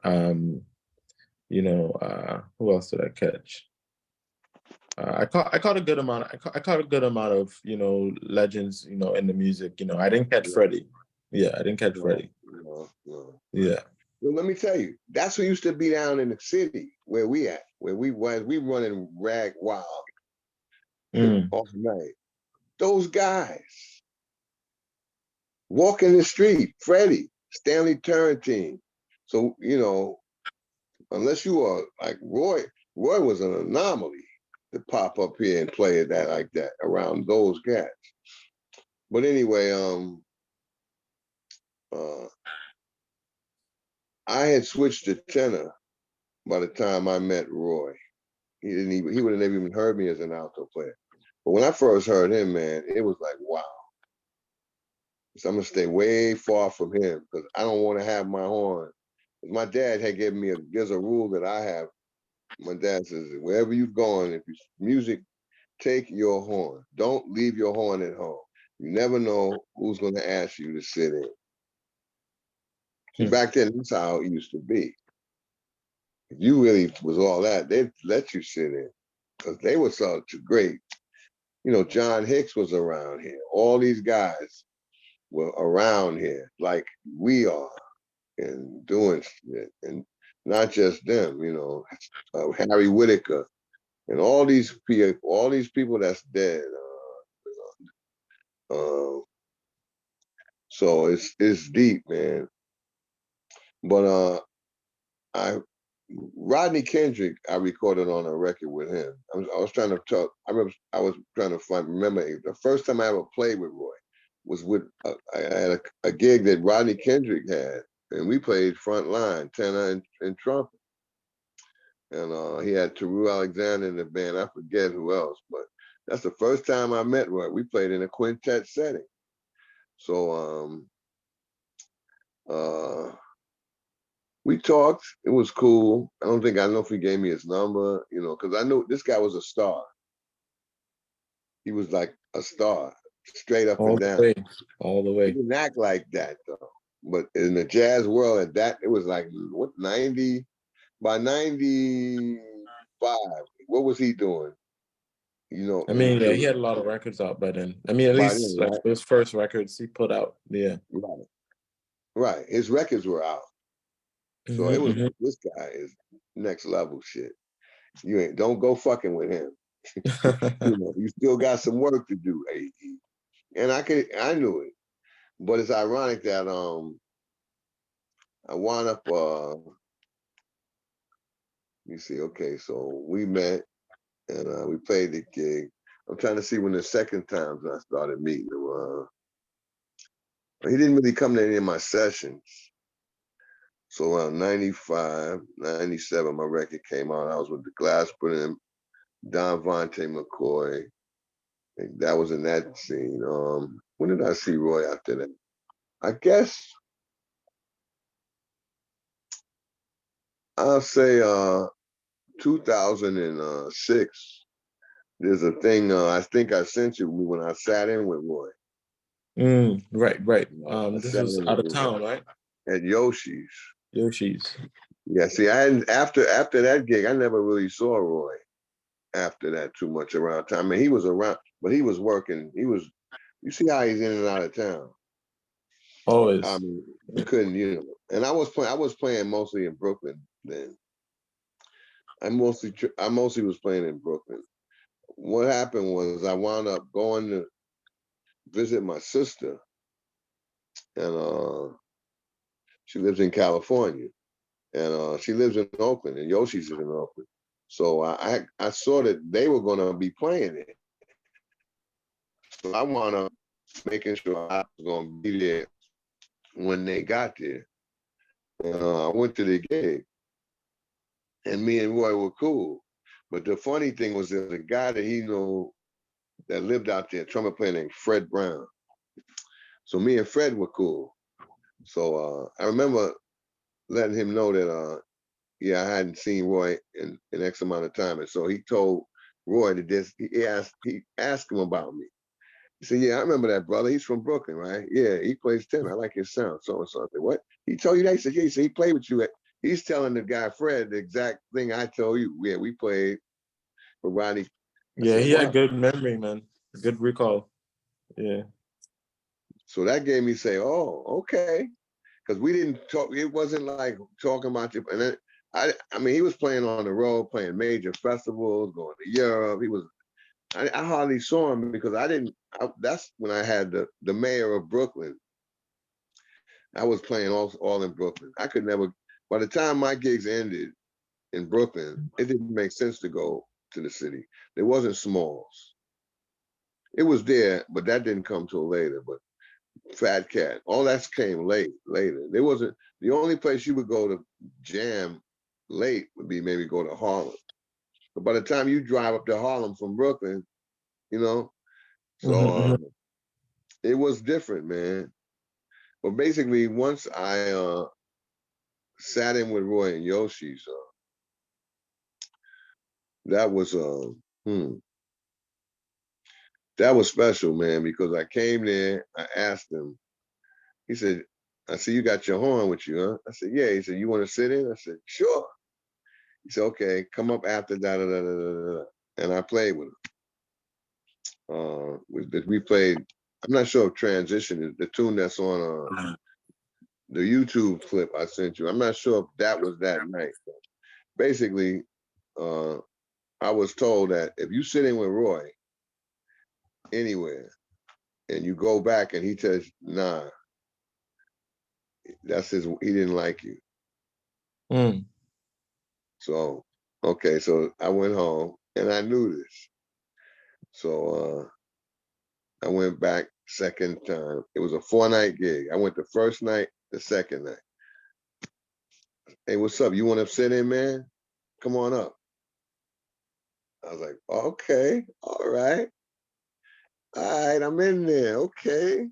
who else did I catch? I caught a good amount. I caught a good amount of legends in the music. I didn't catch Freddie. Yeah, I didn't catch Freddie. No. Yeah. Well, let me tell you, that's who used to be down in the city where we at, where we running rag wild. off night. Those guys walking the street, Freddie, Stanley Turrentine. So, unless you are like Roy was an anomaly to pop up here and play it that like that around those cats. But anyway, I had switched to tenor by the time I met Roy. He would have never even heard me as an alto player. But when I first heard him, man, it was like, wow. So I'm gonna stay way far from him because I don't want to have my horn. My dad had given me there's a rule that I have. My dad says, wherever you're going, if it's music, take your horn. Don't leave your horn at home. You never know who's going to ask you to sit in. See, back then, that's how it used to be. If you really was all that, they'd let you sit in because they were such great. John Hicks was around here. All these guys were around here like we are and doing shit. And not just them, Harry Whitaker and all these people that's dead. So it's deep, man. But Rodney Kendrick, I recorded on a record with him. I was trying to talk. I was trying to remember the first time I ever played with Roy was with I had a gig that Rodney Kendrick had, and we played front line, tenor and trumpet. And he had Teru Alexander in the band. I forget who else, but that's the first time I met Roy. We played in a quintet setting. So we talked. It was cool. I don't know if he gave me his number, because I knew this guy was a star. He was like a star, straight up and down. All the He way. didn't act like that though. But in the jazz world, at that, it was like what 90 by 95. What was he doing? I mean, yeah, he had a lot of records out by then. I mean, at by least then, like right? those first records he put out. Yeah. Right. His records were out. So it was this guy is next level shit. Don't go fucking with him. You still got some work to do, AE. And I knew it. But it's ironic that I wound up you see, okay, so we met and we played the gig. I'm trying to see when the second time I started meeting him. He didn't really come to any of my sessions. So around 95, 97, my record came out. I was with the Glass Brim, Don Vontae McCoy. That was in that scene. When did I see Roy after that? I guess I'll say 2006. There's a thing I think I sent you when I sat in with Roy. Right. This was out of town, right? At Yoshi's. Yoshi's. Yeah, see, I hadn't after that gig, I never really saw Roy after that too much around time. I mean, he was around, but he was working. You see how he's in and out of town. Always. I mean, you couldn't, And I was playing mostly in Brooklyn then. I mostly was playing in Brooklyn. What happened was I wound up going to visit my sister, and she lives in California, and she lives in Oakland, and Yoshi's in Oakland. So I saw that they were going to be playing it. So I wound up making sure I was going to be there when they got there. I went to the gig, and me and Roy were cool. But the funny thing was there's a guy that he knew that lived out there, trumpet player named Fred Brown. So me and Fred were cool. So I remember letting him know that I hadn't seen Roy in X amount of time. And so he told Roy that he asked him about me. He said, yeah, I remember that brother. He's from Brooklyn, right? Yeah, he plays tenor. I like his sound, so and so. I said, what? He told you that? He said, yeah, he played with you. He's telling the guy, Fred, the exact thing I told you. Yeah, we played for Rodney. Yeah, he had good memory, man. Good recall. Yeah. So that gave me say, oh, okay. Because we didn't talk, it wasn't like talking about you. And then, I mean, he was playing on the road, playing major festivals, going to Europe. I hardly saw him because that's when I had the mayor of Brooklyn. I was playing all in Brooklyn. I could never, by the time my gigs ended in Brooklyn, it didn't make sense to go to the city. There wasn't Smalls. It was there, but that didn't come till later. But Fat Cat, all that came later. There wasn't, the only place you would go to jam late would be maybe go to Harlem. But by the time you drive up to Harlem from Brooklyn, you know, so it was different, man. But basically, once I sat in with Roy and Yoshi's, that was that was special, man, because I came there, I asked him, he said, I said, you got your horn with you, huh? I said, yeah. He said, you want to sit in? I said, sure. He said, okay, come up after da da da da da da. And I played with him. We played, I'm not sure if Transition is the tune that's on the YouTube clip I sent you. I'm not sure if that was that night. Basically, I was told that if you sit in with Roy anywhere and you go back and he says, nah, that's he didn't like you. So, okay, so I went home and I knew this. So I went back second time. It was a 4-night gig. I went the first night, the second night. Hey, what's up? You want to sit in, man? Come on up. I was like, okay, all right. All right, I'm in there. Okay.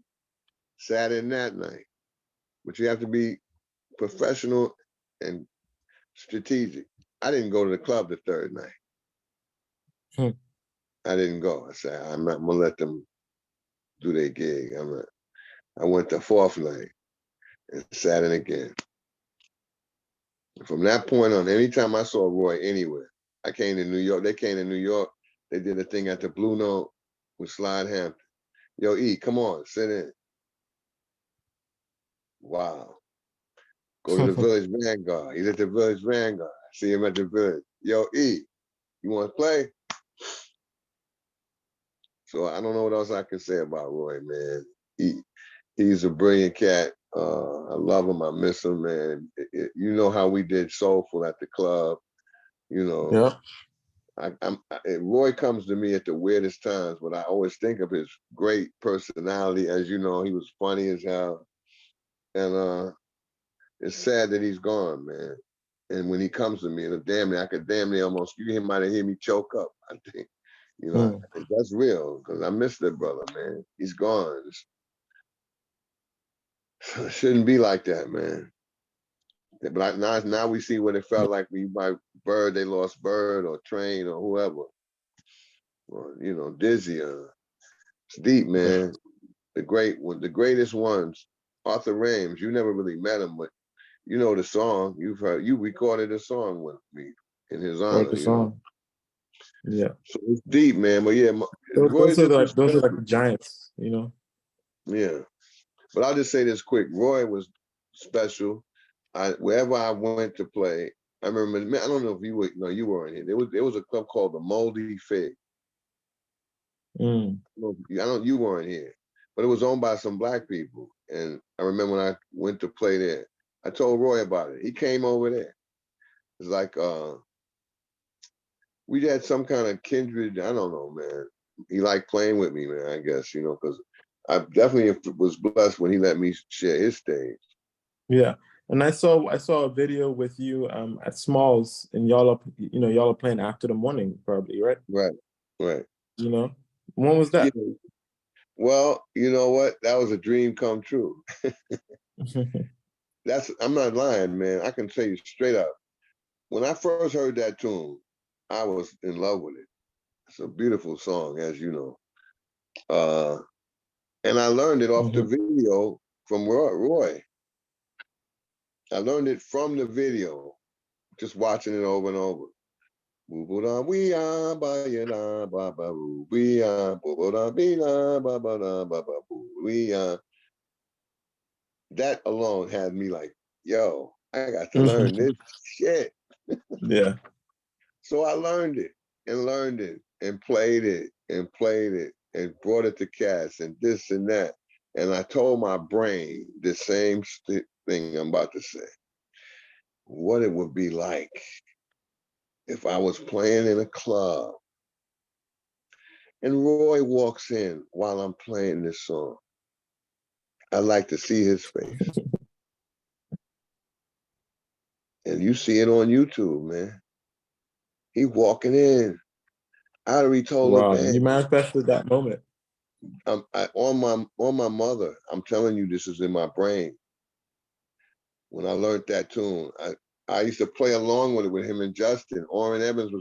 Sat in that night. But you have to be professional and strategic. I didn't go to the club the third night. I didn't go. I said, I'm not gonna let them do their gig. I went the fourth night and sat in again. And from that point on, anytime I saw Roy anywhere, I came to New York. They came to New York. They did a thing at the Blue Note with Slide Hampton. Yo, E, come on, sit in. Wow. Go to the Village Vanguard. He's at the Village Vanguard. See him at the Village. Yo, E, you want to play? So I don't know what else I can say about Roy, man. He's a brilliant cat. I love him. I miss him, man. You know how we did Soulful at the club. You know, Roy comes to me at the weirdest times, but I always think of his great personality. As you know, he was funny as hell, and it's sad that he's gone, man. And when he comes to me, and I could damn near almost, you might have heard me choke up. I think, you know, that's real because I miss that brother, man. He's gone. It shouldn't be like that, man. But now we see what it felt like when you buy Bird, they lost Bird or Train or whoever, or you know, Dizzy. It's deep, man. The greatest ones. Arthur Rames, you never really met him, but you know the song. You recorded a song with me in his honor. You know, yeah. So it's deep, man. But yeah, Those are like the giants, you know. Yeah, but I'll just say this quick. Roy was special. Wherever I went to play, I remember. I don't know if you were. No, you weren't here. There was a club called the Moldy Fig. I don't. You weren't here, but it was owned by some black people. And I remember when I went to play there, I told Roy about it. He came over there. It's like we had some kind of kindred. I don't know, man. He liked playing with me, man. I guess you know because I definitely was blessed when he let me share his stage. Yeah. And I saw a video with you at Smalls, and y'all are playing After the Morning, probably, right? Right. You know, when was that? Yeah. Well, you know what? That was a dream come true. I'm not lying, man. I can tell you straight up. When I first heard that tune, I was in love with it. It's a beautiful song, as you know. And I learned it off the video from Roy. I learned it from the video, just watching it over and over. That alone had me like, yo, I got to learn this shit. Yeah. So I learned it and played it and played it and brought it to cats and this and that. And I told my brain the same thing I'm about to say. What it would be like if I was playing in a club and Roy walks in while I'm playing this song. I like to see his face. And you see it on YouTube, man. He walking in. I already told the Wow, you band, manifested that moment. on my mother. I'm telling you, this is in my brain. When I learned that tune, I used to play along with it with him and Justin. Orrin Evans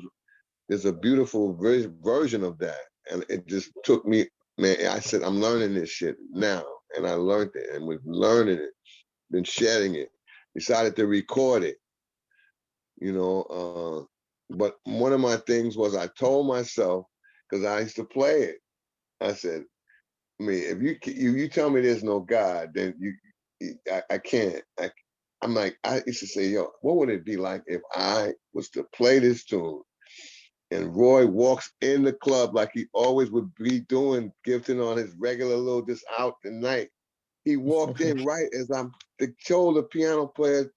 there's a beautiful version of that, and it just took me, man. I said, I'm learning this shit now, and I learned it, and with learning it, been shedding it. Decided to record it, you know. But one of my things was I told myself, because I used to play it, I said, I mean, if you tell me there's no God, then I can't. I'm like, I used to say, yo, what would it be like if I was to play this tune and Roy walks in the club like he always would be doing, gifting on his regular little just out the night. He walked in right as I'm the shoulder piano player.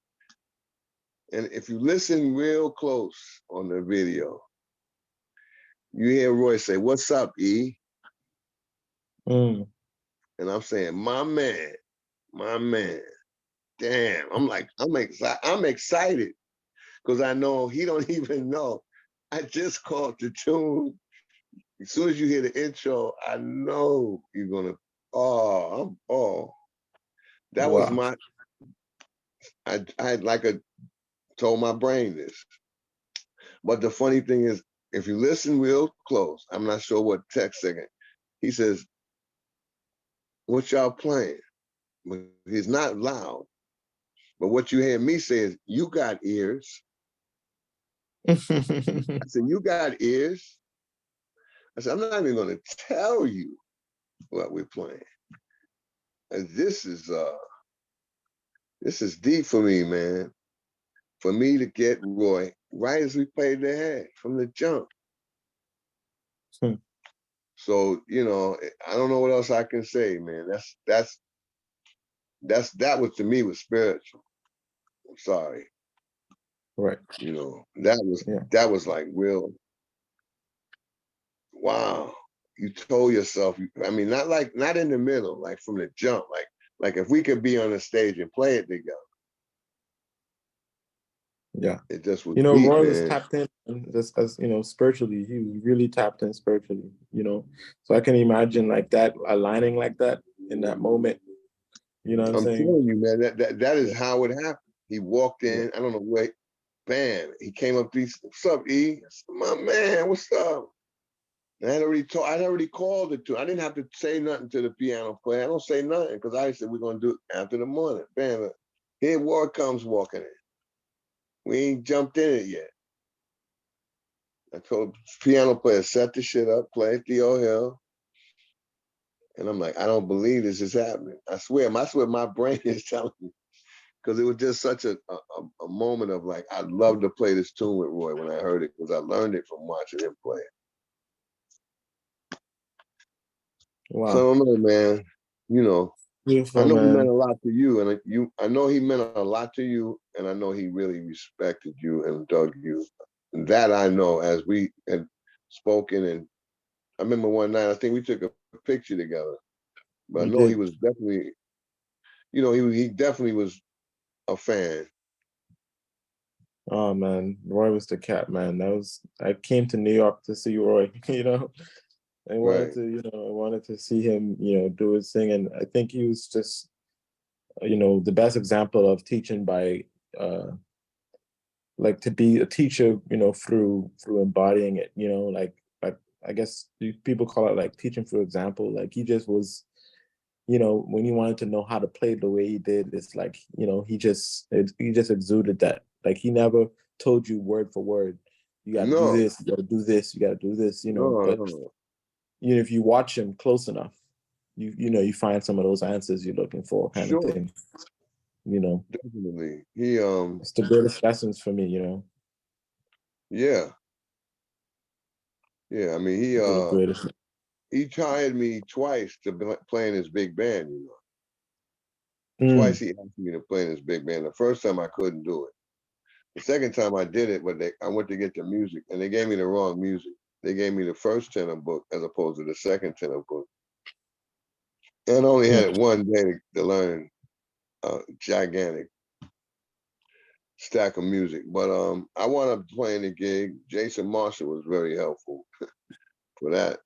And if you listen real close on the video, you hear Roy say, "What's up, E?" Mm. And I'm saying, my man. Damn. I'm like, I'm excited because I know he don't even know. I just caught the tune. As soon as you hear the intro, I know you're gonna, that was Wow. my, I had like told my brain this. But the funny thing is, if you listen real close, I'm not sure what text second, he says, "What y'all playing?" But he's not loud. But what you hear me say is, "You got ears." I said, "You got ears?" I said, "I'm not even gonna tell you what we're playing. And this is deep for me, man. For me to get Roy right as we played the head from the jump. So, I don't know what else I can say, man. That was to me was spiritual. I'm sorry. Right. Yeah. That was like real, wow. You told yourself, I mean, not in the middle, like from the jump, like if we could be on the stage and play it together. Yeah. It just was You know, deep, Roy was man. tapped in just as, spiritually. He was really tapped in spiritually. So I can imagine like that aligning like that in that moment. You know what I'm I'm saying? telling you, man, that is Yeah. how it happened. He walked Yeah. in, I don't know where, bam, he came up to me, "What's up, E?" I said, "My man, what's up?" And I'd already called it to. I didn't have to say nothing to the piano player. I don't say nothing because I said we're gonna do it after the morning. Bam, here Ward comes walking in. We ain't jumped in it yet. I told the piano player, set the shit up, play Theo Hill. And I'm like, I don't believe this is happening. I swear my brain is telling me. Because it was just such a moment of like, I'd love to play this tune with Roy when I heard it, because I learned it from watching him play it. So Wow. I don't know, man. I Beautiful, know he meant man. a lot to you, and I know he meant a lot to you, and I know he really respected you and dug you. That I know, as we had spoken, and I remember one night, I think we took a picture together, but I We know he did. was definitely, he definitely was a fan. Oh man, Roy was the cat, man. I came to New York to see Roy, Right. I wanted to see him, do his thing. And I think he was just, the best example of teaching by like to be a teacher, through embodying it, like I guess people call it like teaching through example. Like he just was, when he wanted to know how to play the way he did, it's like, he just exuded that. Like he never told you word for word, you got to do No, this, you got to do this, you got to do this, no, but no. if you watch him close enough, you find some of those answers you're looking for, kind of Sure, thing. You know, definitely. it's the greatest lessons for me. Yeah, yeah. I mean, The greatest. he hired me twice to play in his big band, you know. Mm. Twice he asked me to play in his big band. The first time I couldn't do it. The second time I did it, but I went to get the music, and they gave me the wrong music. They gave me the first tenor book as opposed to the second tenor book. And I only had it one day to learn a gigantic stack of music. But I wound up playing the gig. Jason Marshall was very helpful for that,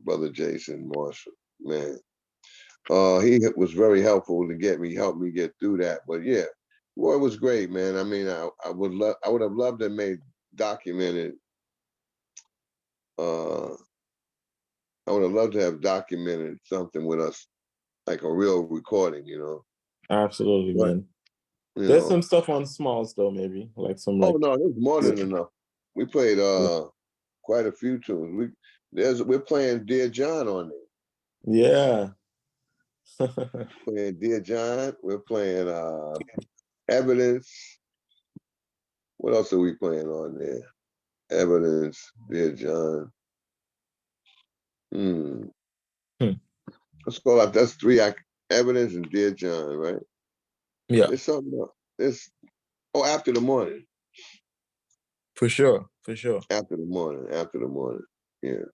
brother Jason Marshall, man. He was very helpful to help me get through that. But yeah, Roy was great, man. I mean, I would have loved to have made documented. I would have loved to have documented something with us, like a real recording, you know. Absolutely, But man. you There's know, some stuff on Smalls though, maybe like some oh like no, there's more yeah, than enough. We played quite a few tunes. We're playing Dear John on yeah. there. Playing Dear John. We're playing Evidence. What else are we playing on there? Evidence, Dear John. Hmm. Hmm. Let's call out. That's three. Evidence and Dear John, right? Yeah, There's something else. After the morning. for sure, for sure. After the morning. After the morning. Yeah.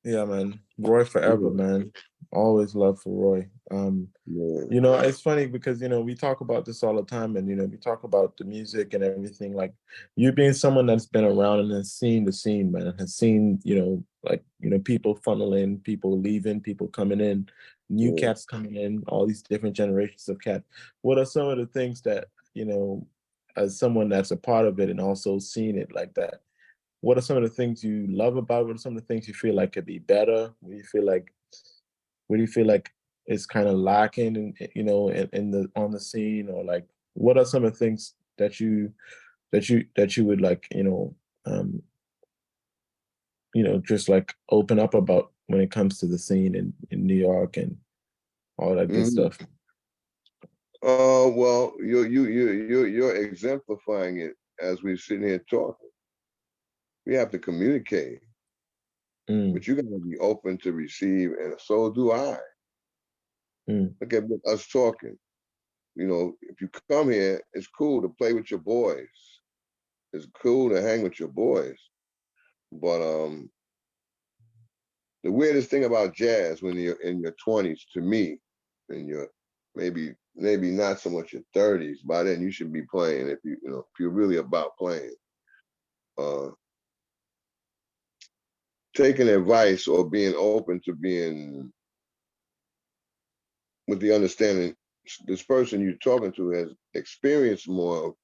Yeah, man. Roy forever, Yeah. man. Always love for Roy. Yeah. You know, it's funny because, you know, we talk about this all the time and, you know, we talk about the music and everything. Like you being someone that's been around and has seen the scene, man, and has seen, you know, like, you know, people funneling, people leaving, people coming in, new Yeah. cats coming in, all these different generations of cat. What are some of the things that, you know, as someone that's a part of it and also seen it like that, what are some of the things you love about it? What are some of the things you feel like could be better? What do you feel like is kind of lacking in, you know, in the on the scene? Or like what are some of the things that you would like, you know, just like open up about when it comes to the scene in New York and all that good Mhm. stuff? Well, you're exemplifying it as we're sitting here talking. We have to communicate, Mm, but you got to be open to receive, and so do I. mm, Look at us talking. You know, if you come here, it's cool to play with your boys. It's cool to hang with your boys. But the weirdest thing about jazz when you're in your 20s, to me, and you're maybe not so much your 30s. By then, you should be playing if you're really about playing. Uh, Taking advice or being open to being with the understanding this person you're talking to has experienced more.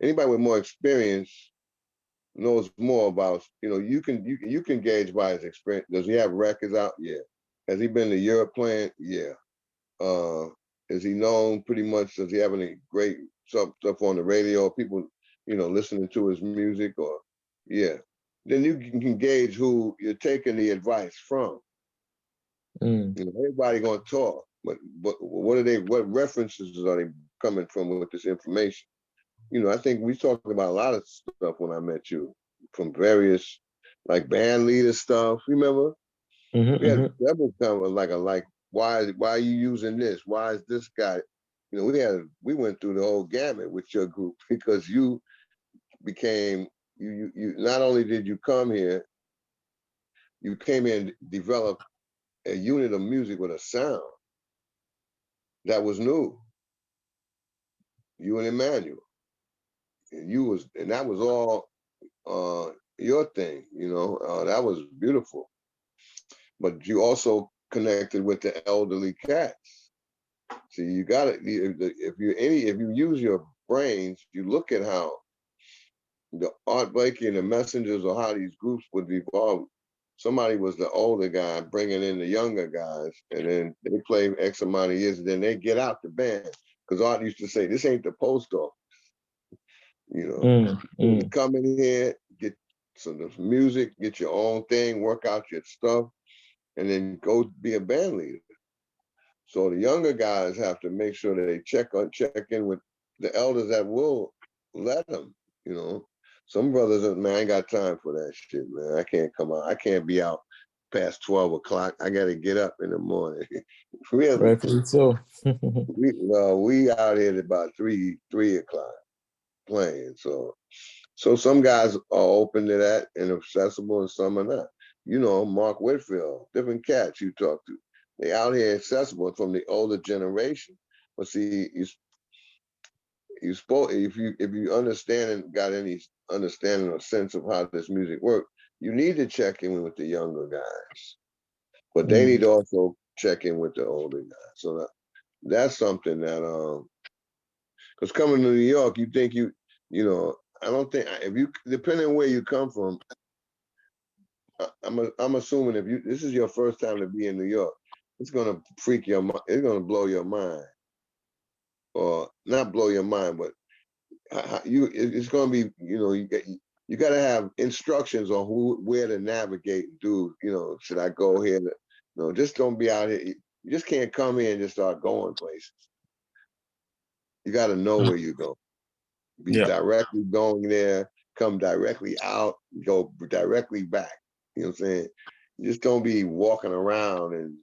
Anybody with more experience knows more about. You can gauge by his experience. Does he have records out? Yeah. Has he been to Europe playing? Yeah. Uh, is he known pretty much? Does he have any great stuff on the radio? People, listening to his music, or yeah. Then you can gauge who you're taking the advice from. mm, Everybody gonna talk, but what references are they coming from with this information? I think we talked about a lot of stuff when I met you, from various like band leader stuff. Remember? mm-hmm, We had mm-hmm, several kind of like why are you using this? Why is this guy? We went through the whole gamut with your group because you became you not only did you come here, you came in and developed a unit of music with a sound that was new. You and Emmanuel, and that was all your thing. That was beautiful. But you also connected with the elderly cats. See, you got to if you use your brains, you look at how the Art Blakey and the Messengers, or how these groups would evolve. Somebody was the older guy bringing in the younger guys, and then they play X amount of years, and then they get out the band. Because Art used to say, "This ain't the post office." mm, You mm, come in here, get some music, get your own thing, work out your stuff, and then go be a band leader. So the younger guys have to make sure that they check in with the elders that will let them. Some brothers, man, I ain't got time for that shit, man. I can't come out. I can't be out past 12 o'clock. I got to get up in the morning. Really? Rightfully so. We out here at about 3 o'clock playing. So some guys are open to that and accessible, and some are not. You know, Mark Whitfield, different cats you talk to, they out here accessible from the older generation. But see, you spoke if you understand and got any understanding or sense of how this music works, you need to check in with the younger guys, but they need to also check in with the older guys. So that's something that because coming to New York, you think you know, I don't think if you depending on where you come from, I'm assuming if you this is your first time to be in New York, it's gonna freak your mind. It's gonna blow your mind, or not blow your mind, but it's going to be, you know, you got to have instructions on where to navigate and do, you know, should I go here? No, just don't be out here. You just can't come here and just start going places. You got to know where you go. Be Yeah. directly going there, come directly out, go directly back. You know what I'm saying? You just don't be walking around and,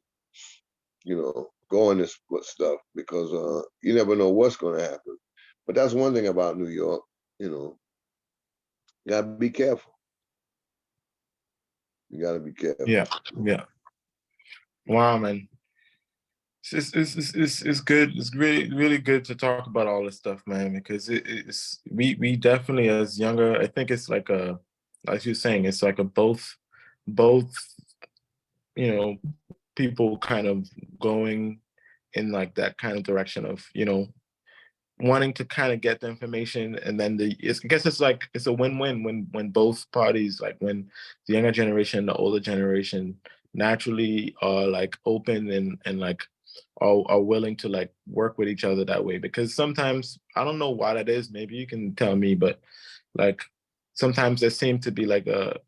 you know, going to stuff because you never know what's going to happen. But that's one thing about New York, you know, you gotta be careful. You gotta be careful. Yeah. Yeah. Wow, man. It's good. It's really good to talk about all this stuff, man, because it's we definitely as younger, I think it's like a, like you're saying, it's like a both, you know, people kind of going in like that kind of direction of, you know, wanting to kind of get the information, and then I guess it's like it's a win-win when both parties, like when the younger generation, the older generation naturally are like open and like are willing to like work with each other that way. Because sometimes I don't know why that is, maybe you can tell me, but like sometimes there seems to be like a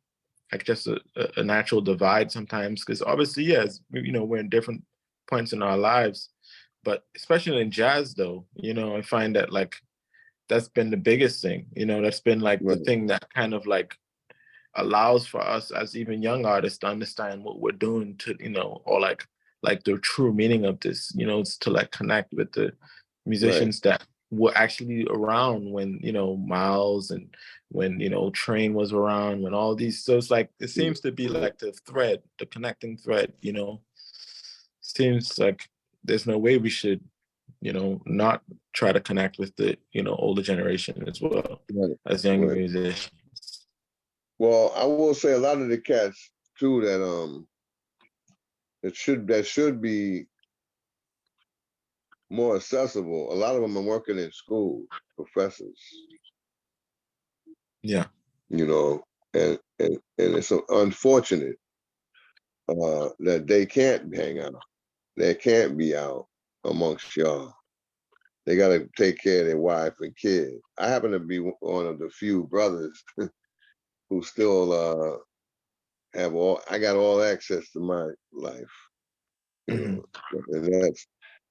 like just a natural divide sometimes, because obviously, yes, you know, we're in different points in our lives, but especially in jazz though, you know, I find that like that's been the biggest thing, you know, that's been like the Right. thing that kind of like allows for us as even young artists to understand what we're doing, to, you know, or like the true meaning of this, you know, it's to like connect with the Right. musicians that were actually around when, you know, Miles and when, you know, Train was around, when all these, so it's like it seems to be like the thread, the connecting thread, you know. Seems like there's no way we should, you know, not try to connect with the, you know, older generation as well Right. as younger Right. musicians. Well, I will say a lot of the cats too that should be more accessible. A lot of them are working in school, professors, Yeah. you know, and it's unfortunate that they can't hang out. They can't be out amongst y'all. They got to take care of their wife and kids. I happen to be one of the few brothers who still have all. I got all access to my life, you Hmm. know,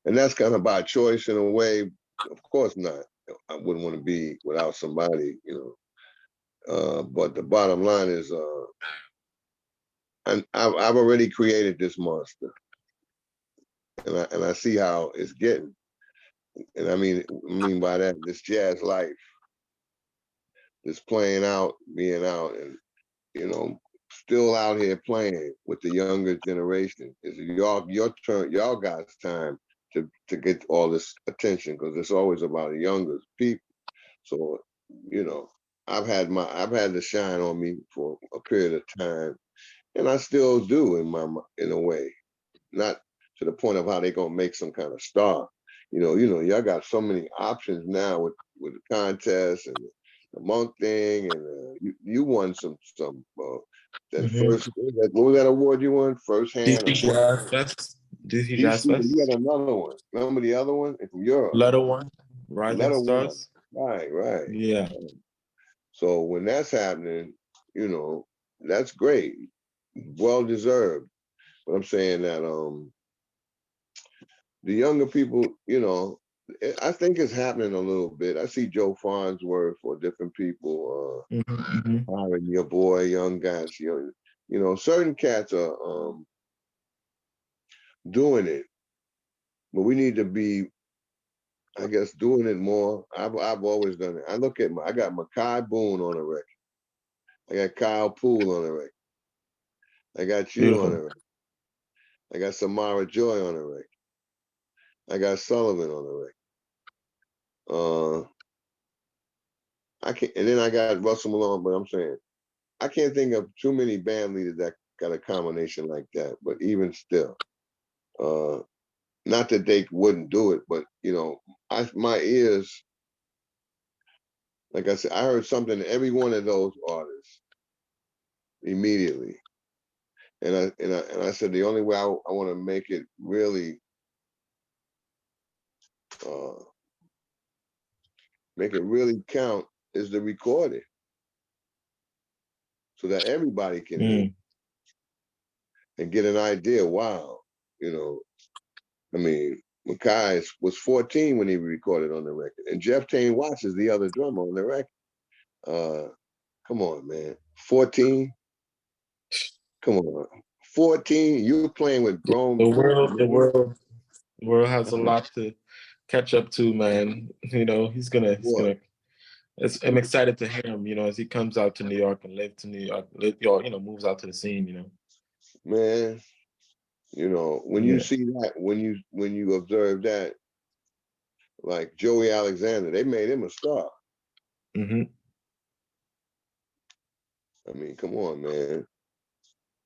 and that's kind of by choice in a way. Of course not. I wouldn't want to be without somebody, you know. But the bottom line is, I've already created this monster, and I see how it's getting. And I mean by that, this jazz life, this playing out, being out, and you know, still out here playing with the younger generation. It's your turn, y'all guys' time to get all this attention because it's always about the younger people. So, you know, I've had the shine on me for a period of time, and I still do in a way, not to the point of how they gonna make some kind of star. Y'all got so many options now with the contest and the monk thing, and you won some that Hmm. first what was that award you won? First hand or DC second Jazz hand? Fest. DC DC, Jazz but you Fest. had another one. Remember the other one? It's from Europe. Letter One. Rising Letter one. Stars. Right, right. Yeah. So when that's happening, you know, that's great. Well deserved. But I'm saying that the younger people, you know, I think it's happening a little bit. I see Joe Farnsworth or different people Hmm. Hmm. hiring your boy, young guys, you know, certain cats are doing it, but we need to be, I guess, doing it more. I've always done it. I got Makai Boone on the record. I got Kyle Poole on the record. I got you on the Beautiful. record. I got Samara Joy on the record. I got Sullivan on the record. I can't, and then I got Russell Malone. But I'm saying I can't think of too many band leaders that got a combination like that. But even still, not that they wouldn't do it, but my ears, like I said, I heard something in every one of those artists immediately, and I said the only way I want to make it really uh, count is to record it so that everybody can hear Mm. and get an idea. Wow, I mean, Makai was 14 when he recorded on the record, and Jeff Tain Watts is the other drummer on the record. Come on, man, 14. Come on, 14. You're playing with The grown world, the men. world, the world has a That's not lot to catch up to, man. He's what, gonna. I'm excited to hear him. As he comes out to New York and live to New York, moves out to the scene. man. When you Yeah. see that, when you observe that, like Joey Alexander, they made him a star. Hmm. I mean, come on, man.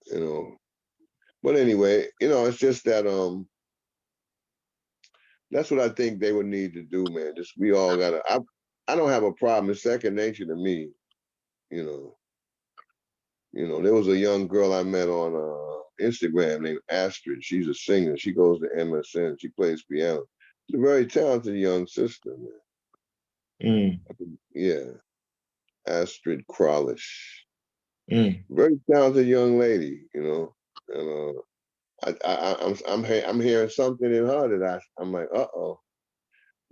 You know. But anyway, it's just that that's what I think they would need to do, man. Just we all gotta. I don't have a problem. It's second nature to me. You know. There was a young girl I met on Instagram named Astrid. She's a singer. She goes to MSN. She plays piano. She's a very talented young sister, man. Mm. Yeah, Astrid Kralish. Mm. Very talented young lady, and I'm hearing something in her that I'm like,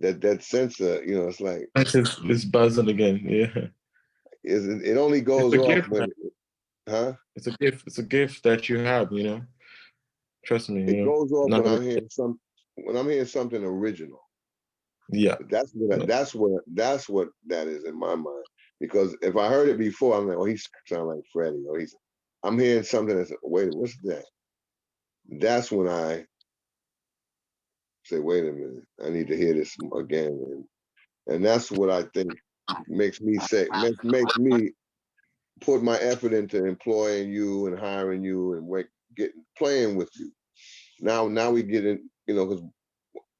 that sense of, it's like, It's buzzing again. Yeah. it only It's goes a off gift, man. when, huh? It's a gift. It's a gift that you have. Trust me. It goes off Not when every, when I'm hearing something original. yeah. That's what that is in my mind. Because if I heard it before, I'm like, oh, he sound like Freddie, or I'm hearing something that's, wait, what's that? That's when I say, wait a minute, I need to hear this again, and that's what I think makes me put my effort into employing you and hiring you and playing with you. Now we get in, because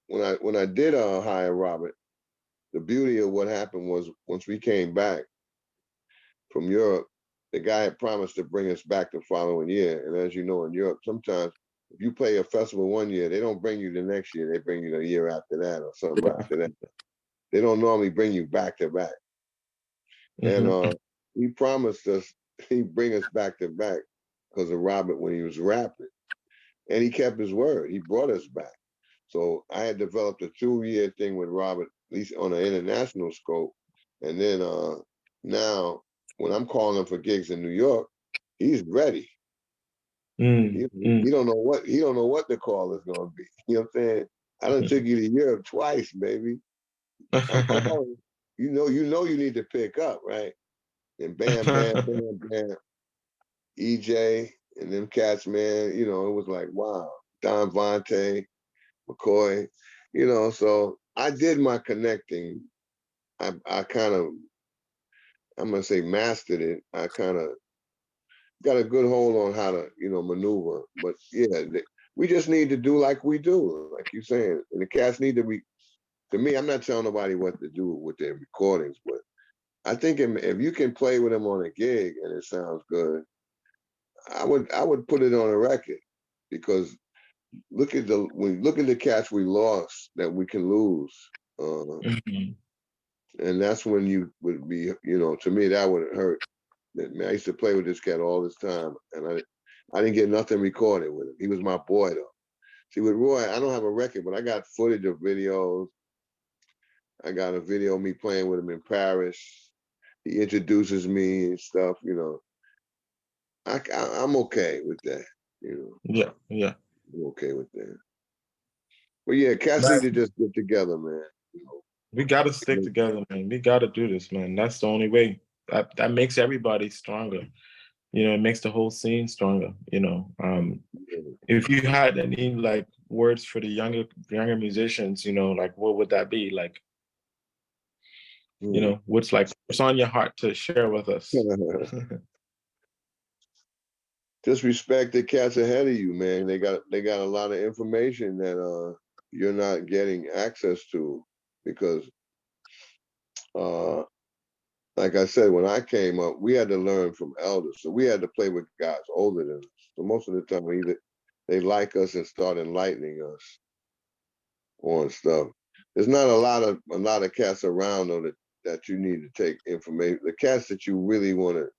when I did hire Robert, the beauty of what happened was once we came back from Europe, the guy had promised to bring us back the following year. And as you know, in Europe, sometimes if you play a festival one year, they don't bring you the next year. They bring you the year after that or something after that. They don't normally bring you back to back. And Hmm. he promised us he'd bring us back to back because of Robert when he was rapping. And he kept his word. He brought us back. So I had developed a 2-year thing with Robert, at least on an international scope. And then now when I'm calling him for gigs in New York, he's ready. Mm. He don't know what the call is gonna be. You know what I'm saying? I done took you to Europe twice, baby. I'm calling. You need to pick up, right? And bam, bam, bam, bam. EJ and them cats, man, it was like, wow. Don Vontae, McCoy, so I did my connecting. I kind of, I'm gonna say mastered it. I kind of got a good hold on how to, maneuver. But yeah, we just need to do like we do, like you're saying. And the cats need to be, to me, I'm not telling nobody what to do with their recordings, but I think if you can play with them on a gig and it sounds good, I would put it on a record because look at the cats we lost that we can lose. Hmm. And that's when you would be, to me, that would hurt. Man, I used to play with this cat all this time, and I didn't get nothing recorded with him. He was my boy, though. See, with Roy, I don't have a record, but I got footage of videos. I got a video of me playing with him in Paris. He introduces me and stuff, I'm okay with that. You Yeah, yeah. know, I'm okay with that. But yeah, cats need Man, to just get together, man. You we gotta stick know, together, man. We gotta do this, man. That's the only way. That makes everybody stronger. It makes the whole scene stronger. If you had any like words for the younger musicians, like what would that be? Like, what's on your heart to share with us? just respect the cats ahead of you, man. They got a lot of information that you're not getting access to because uh like I said, when I came up, we had to learn from elders. So we had to play with guys older than us. So most of the time either they like us and start enlightening us on stuff. There's not a lot of cats around though that you need to take information. The cats that you really want to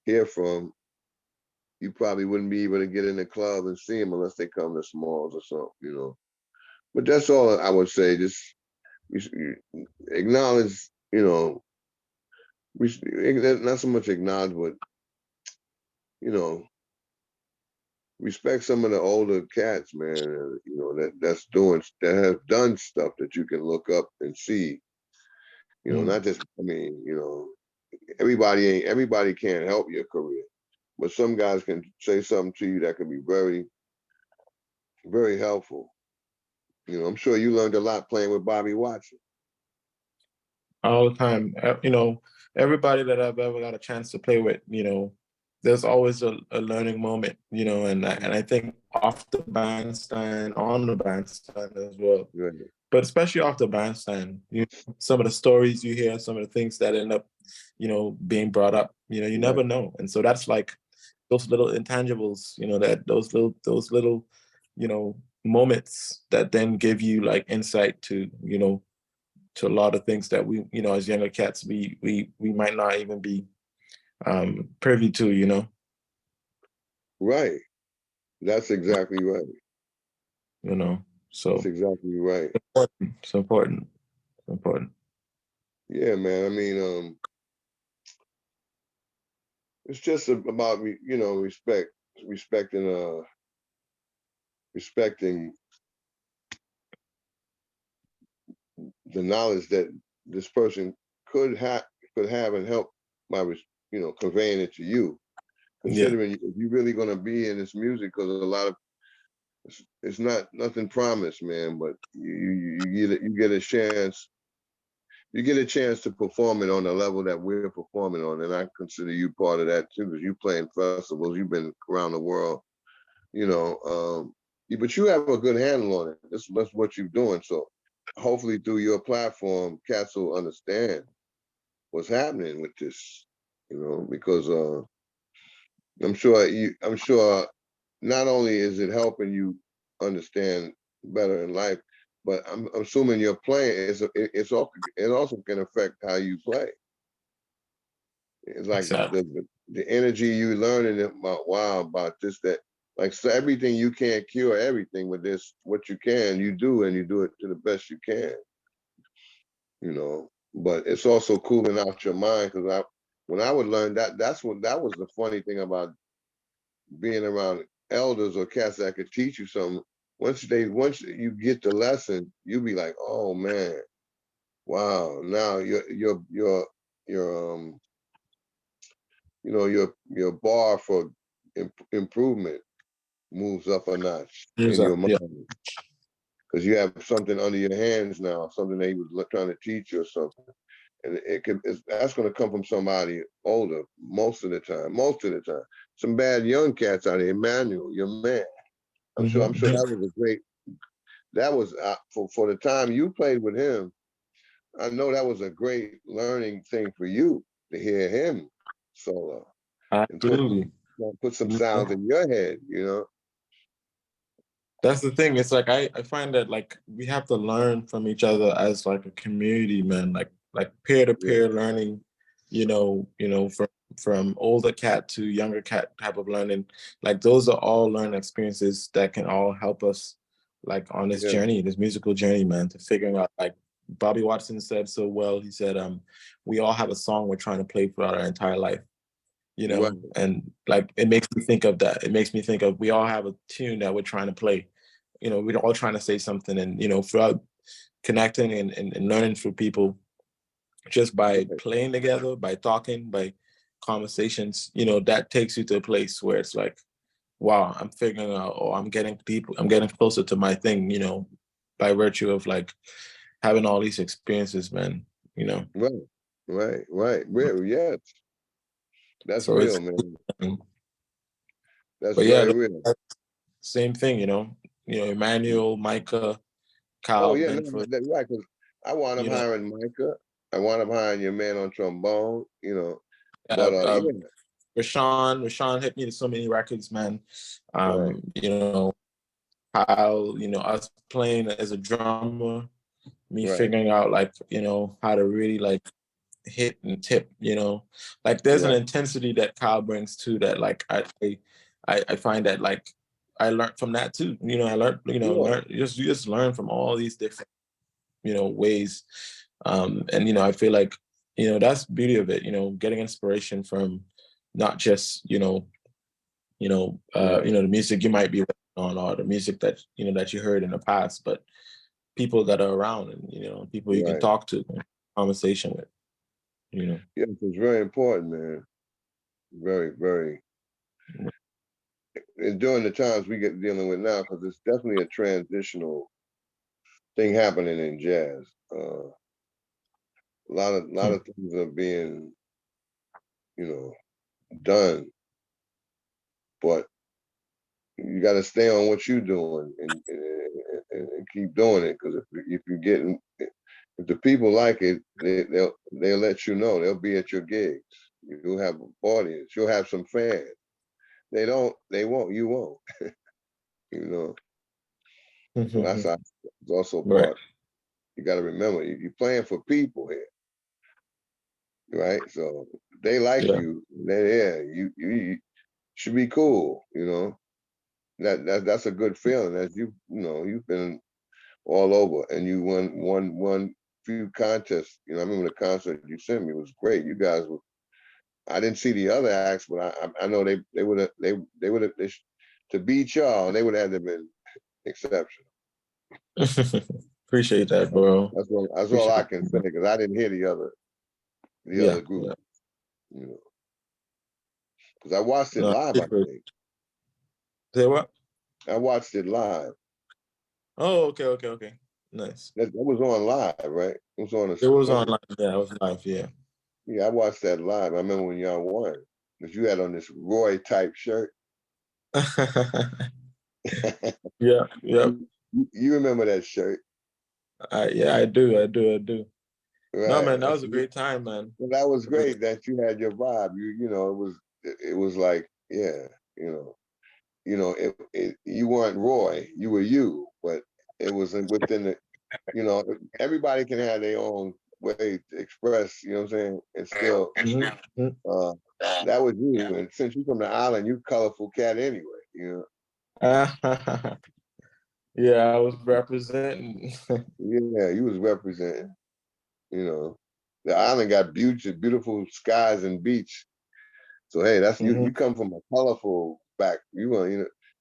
hear from, you probably wouldn't be able to get in the club and see them unless they come to Smalls or something. But that's all I would say. Just acknowledge, not so much acknowledge, but you know, respect some of the older cats, man. That have done stuff that you can look up and see. Not just. I mean, everybody can't help your career, but some guys can say something to you that can be very, very helpful. I'm sure you learned a lot playing with Bobby Watson. All the time. Everybody that I've ever got a chance to play with, there's always a learning moment, and I think off the bandstand, on the bandstand as well. Right. But especially off the bandstand, some of the stories you hear, some of the things that end up, being brought up, you never know. And so that's like those little intangibles, that those little, moments that then give you like insight to a lot of things that we, as younger cats, we might not even be privy to. Right. That's exactly right. So That's exactly right. it's important. It's important. Yeah, man. I mean, it's just about respecting respecting the knowledge that this person could have and help by conveying it to you. Yeah, Considering if you're really gonna be in this music, because a lot of it's not nothing promised, man. But you get a chance to perform it on the level that we're performing on, and I consider you part of that too, because you play in festivals, you've been around the world, you know. But you have a good handle on it. That's what you're doing. So hopefully through your platform, cats will understand what's happening with this, because I'm sure not only is it helping you understand better in life, but I'm assuming your playing it also can affect how you play. It's like exactly. the energy you learning about this, that, like, so everything you can't cure everything, but this what you can, you do, and you do it to the best you can. But it's also cooling out your mind, because when I would learn that was the funny thing about being around elders or cats that could teach you something. Once you get the lesson, you be like, oh man, wow. Now your your bar for improvement moves up a notch in your Yeah, mind, because you have something under your hands now, something that he was trying to teach you or something. And that's going to come from somebody older most of the time. Most of the time, some bad young cats out here. Emmanuel, your man. I'm sure that was a great. That was for the time you played with him. I know that was a great learning thing for you to hear him solo and absolutely. put some sounds in your head. That's the thing. It's like I find that like we have to learn from each other as like a community, man. Like peer to Yeah, peer learning, from older cat to younger cat type of learning. Like those are all learning experiences that can all help us like on this yeah, journey, this musical journey, man, to figuring out like Bobby Watson said so well. He said, we all have a song we're trying to play throughout our entire life. you Right. know, and like it makes me think of that. It makes me think of we all have a tune that we're trying to play. You know, we're all trying to say something, and you know, throughout connecting and learning through people just by Right. playing together, by talking, by conversations, you know, that takes you to a place where it's like, wow, I'm figuring out, or I'm getting deeper, I'm getting closer to my thing, you know, by virtue of like having all these experiences, man, you know. Right. Right. Right. Real. Yes. That's So real, it's, man. That's but yeah, very real. same thing, you know, Emmanuel, Micah, Oh Kyle, yeah, no, Binford, right. Because I wound up you know, hiring Micah. I wound up hiring your man on trombone. You know, uh, but uh, yeah, Rashawn hit me to so many records, man. right. You know, how, you know, us playing as a drummer, me Right. figuring out like, you know, how to really like hit and tip, you know, like there's an Right. intensity that Kyle brings too that like I find that like I learned from that too. You know, I learned, you know, Sure. you just learn from all these different, you know, ways. And you know, I feel like, you know, that's the beauty of it, you know, getting inspiration from not just, Right. the music you might be working on or the music that, you know, that you heard in the past, but people that are around and, you know, people you can Right. talk to, conversation with, you know. Yes, it's very important, man. Very, very. And during the times we get dealing with now, because it's definitely a transitional thing happening in jazz. A lot Hmm. of things are being, you know, done, but you got to stay on what you're doing and keep doing it. Because if you getting, if the people like it, they'll let you know. They'll be at your gigs. You'll have an audience. You'll have some fans. They don't. They won't. You won't. You know. So that's also Right. part. You got to remember, you're playing for people here, right? So if they like Yeah. you, then yeah, you should be cool. You know. That's a good feeling. As you've been all over, and you won few contests. You know, I remember the concert you sent me was great. You guys were. I didn't see the other acts, but I know they would have they would have to beat y'all. They would have been exceptional. Appreciate that, bro. That's all Appreciate I it. can say because I didn't hear the Yeah. other group. Yeah. You know, because I watched it No, live. I think say what? I watched it live. Oh, okay, okay, okay. Nice. That was on live, right? It was on a It was was online. Yeah, it was live. Yeah. Yeah, I watched that live. I remember when y'all won because you had on this Roy type shirt. Yeah. Yep. You remember that shirt, Yeah, I do. I do. I do. No, right? man, that was a great time, man. Well, that was great that you had your vibe. You know, it was like, yeah, you weren't Roy, you were you, but it was within the, everybody can have their own way to express, you know what I'm saying? And still, Mhm. uh, that was you. And since you're from the island, you colorful cat anyway, you know. Yeah, I was representing. Yeah, you was representing, you know. The island got beautiful skies and beach. So hey, that's you. Mhm. You come from a colorful back.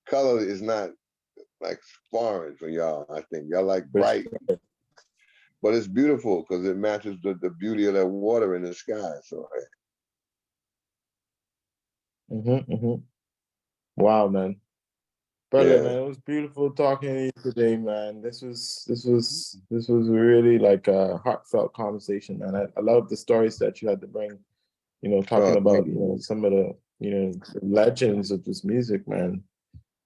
Color is not like foreign for y'all. I think y'all like For bright, sure. but it's beautiful because it matches the beauty of that water in the sky. So hey, Mhm. Wow, man. Brother, yeah, man, it was beautiful talking to you today, man. This was really like a heartfelt conversation, man. I love the stories that you had to bring, you know, talking oh, about, thank you know, you. some of the, you know, the legends of this music, man.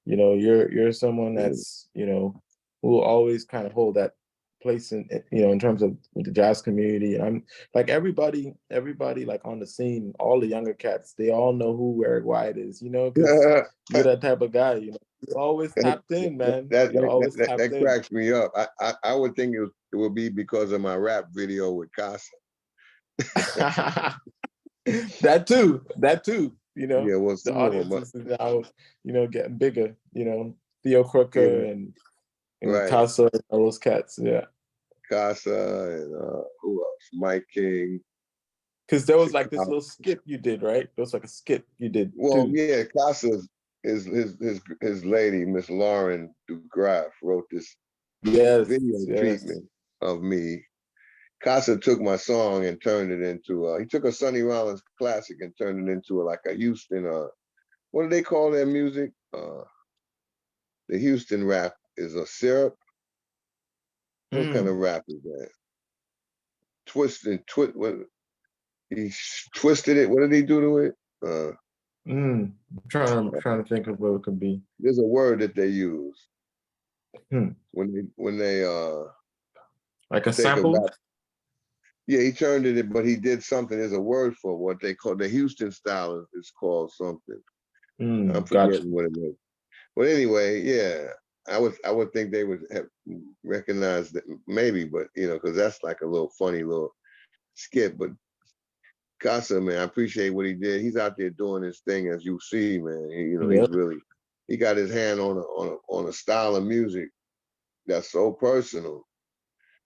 You know, you're someone Man. that's, you know, who will always kind of hold that place you know, in terms of the jazz community. And I'm like everybody like on the scene, all the younger cats, they all know who Eric Wyatt is, you know, because that, you're that type of guy, you know. You're always tapped in, man. that, You're that, always that, tapped that in. cracks me up. I would think it would be because of my rap video with Casa. That too, you know. Yeah, well, The some of them, audience is now, you know, getting bigger, you know. Theo Crooker yeah, and right. Casa and all those cats, yeah. Casa and who else? Mike King. Because there was like this little skit you did, right? There was like a skit you did Well, too. yeah, Casa's his lady, Miss Lauren DeGraff, wrote this Yes, video yes. treatment of me. Casa took my song and turned it into he took a Sonny Rollins classic and turned it into like a Houston what do they call their music? The Houston rap is a syrup. What kind of rap is that? Twist and twist. What he twisted it? What did he do to it? I'm trying to think of what it could be. There's a word that they use Hmm. when they Like a take a sample? rap. Yeah, he turned it, but he did something. There's a word for what they call the Houston style. Is called something. I'm Gotcha. forgetting what it is. But anyway, yeah, I would think they would have recognized that maybe, but because that's like a little funny little skit. But Casa, man, I appreciate what he did. He's out there doing his thing, as you see, man. Yep. He got his hand on a style of music that's so personal,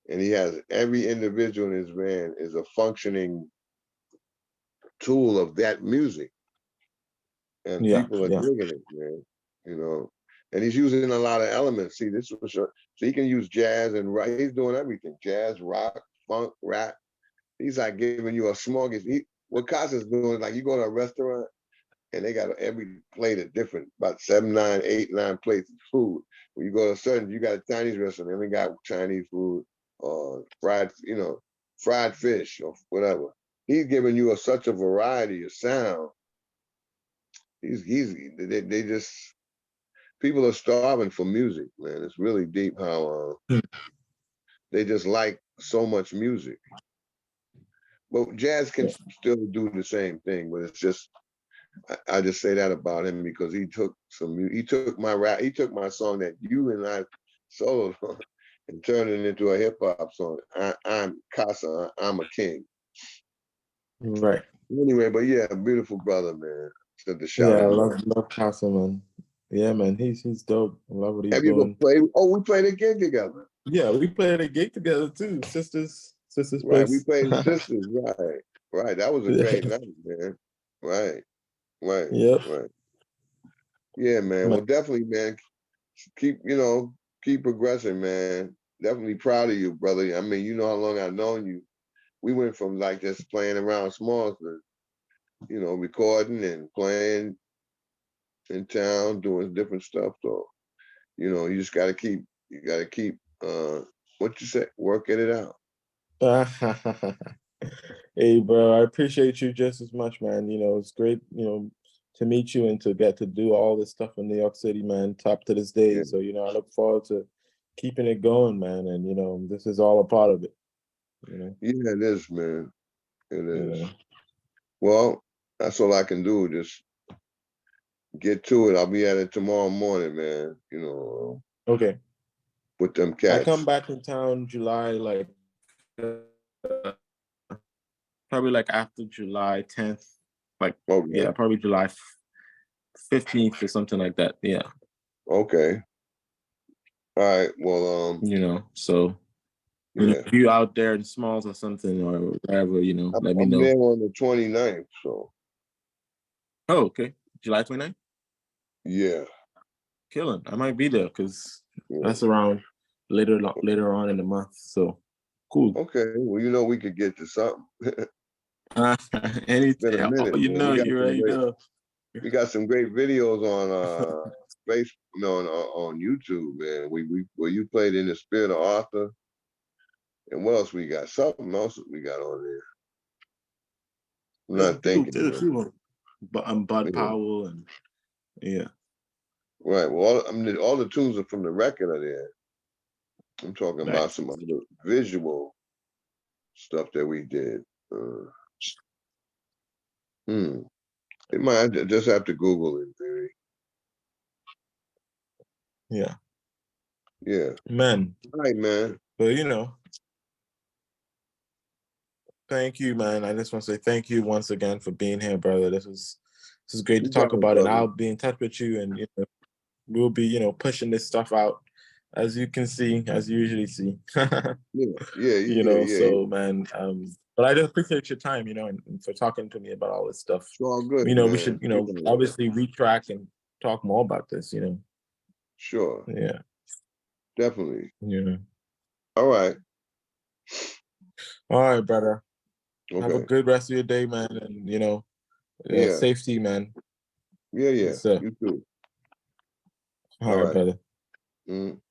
and he has every individual in his band is a functioning tool of that music, and Yeah, people are yeah. digging it, man. And he's using a lot of elements. See, this was sure. So he can use jazz and rock. He's doing everything: jazz, rock, funk, rap. He's like giving you a smorgasbord. What Casa's doing is like you go to a restaurant and they got every plate is different, about 7, 9, 8, 9 plates of food. When you go to a certain, you got a Chinese restaurant, and they got Chinese food, or fried fish or whatever. He's giving you such a variety of sound. They just people are starving for music, man. It's really deep how they just like so much music. But jazz can still do the same thing, but it's just I just say that about him because he took my rap, he took my song that you and I soloed on and turned it into a hip hop song. I'm Casa, I'm a king. Right. Anyway, but yeah, beautiful brother, man. Said to shout Yeah, I him out. love Casa, man. Yeah, man. He's dope. I love what he's Have you ever doing. played? Oh, we played a gig together. Yeah, we played a gig together too. Sisters Right, we place. played Sisters. Right, right. That was a great night, man. Right, right, Yep. right. Yeah, man. Man. Well, definitely, man. Keep keep progressing, man. Definitely proud of you, brother. I mean, you know how long I've known you. We went from like just playing around small to recording and playing in town, doing different stuff. So you just gotta keep what you say, working it out. Hey, bro, I appreciate you just as much, man. It's great, to meet you and to get to do all this stuff in New York City, man, top to this day. Yeah, So, I look forward to keeping it going, man. And, this is all a part of it, yeah, it is, man. It you is. know. Well, that's all I can do. Just get to it. I'll be at it tomorrow morning, man. Okay. With them I come cats. back in town July, like, probably like after July 10th. Like, Oh, yeah, yeah. probably July 15th or something like that. Yeah. Okay. All right. Well, So yeah. if you out there in Smalls or something or whatever, let me I'm know. there on the 29th, so Oh, okay. July 29th? yeah. Killing. I might be there because Yeah. that's around later on in the month. So cool. Okay. Well, we could get to something. It's been a Anything. minute, man. You already know. We got some great videos on Facebook, on YouTube, man. Where you played In the Spirit of Arthur. And what else we got? Something else we got on there. I'm not thinking. There's a few of them. But Bud Yeah. Powell and yeah. Right. Well, all the tunes are from the record are there. I'm talking about Nice. some other visual stuff that we did. It might I just have to Google it, maybe. Yeah. Yeah. Man. All right, man. But thank you, man. I just want to say thank you once again for being here, brother. This is great to You got talk it, about, and brother. I'll be in touch with you, and we'll be pushing this stuff out as you can see, as you usually see. Yeah, You yeah, know, yeah. so man, but I just appreciate your time, you know, and for talking to me about all this stuff. It's all good, You know, we man. should, you know, obviously retrack and talk more about this, you know. Sure, Yeah. definitely. Yeah. All right. All right, brother. Have a Okay. good rest of your day, man. And you know, Yeah. safety, man. Yeah, yeah. Yes, sir. You too. All All right, right. brother. Mm.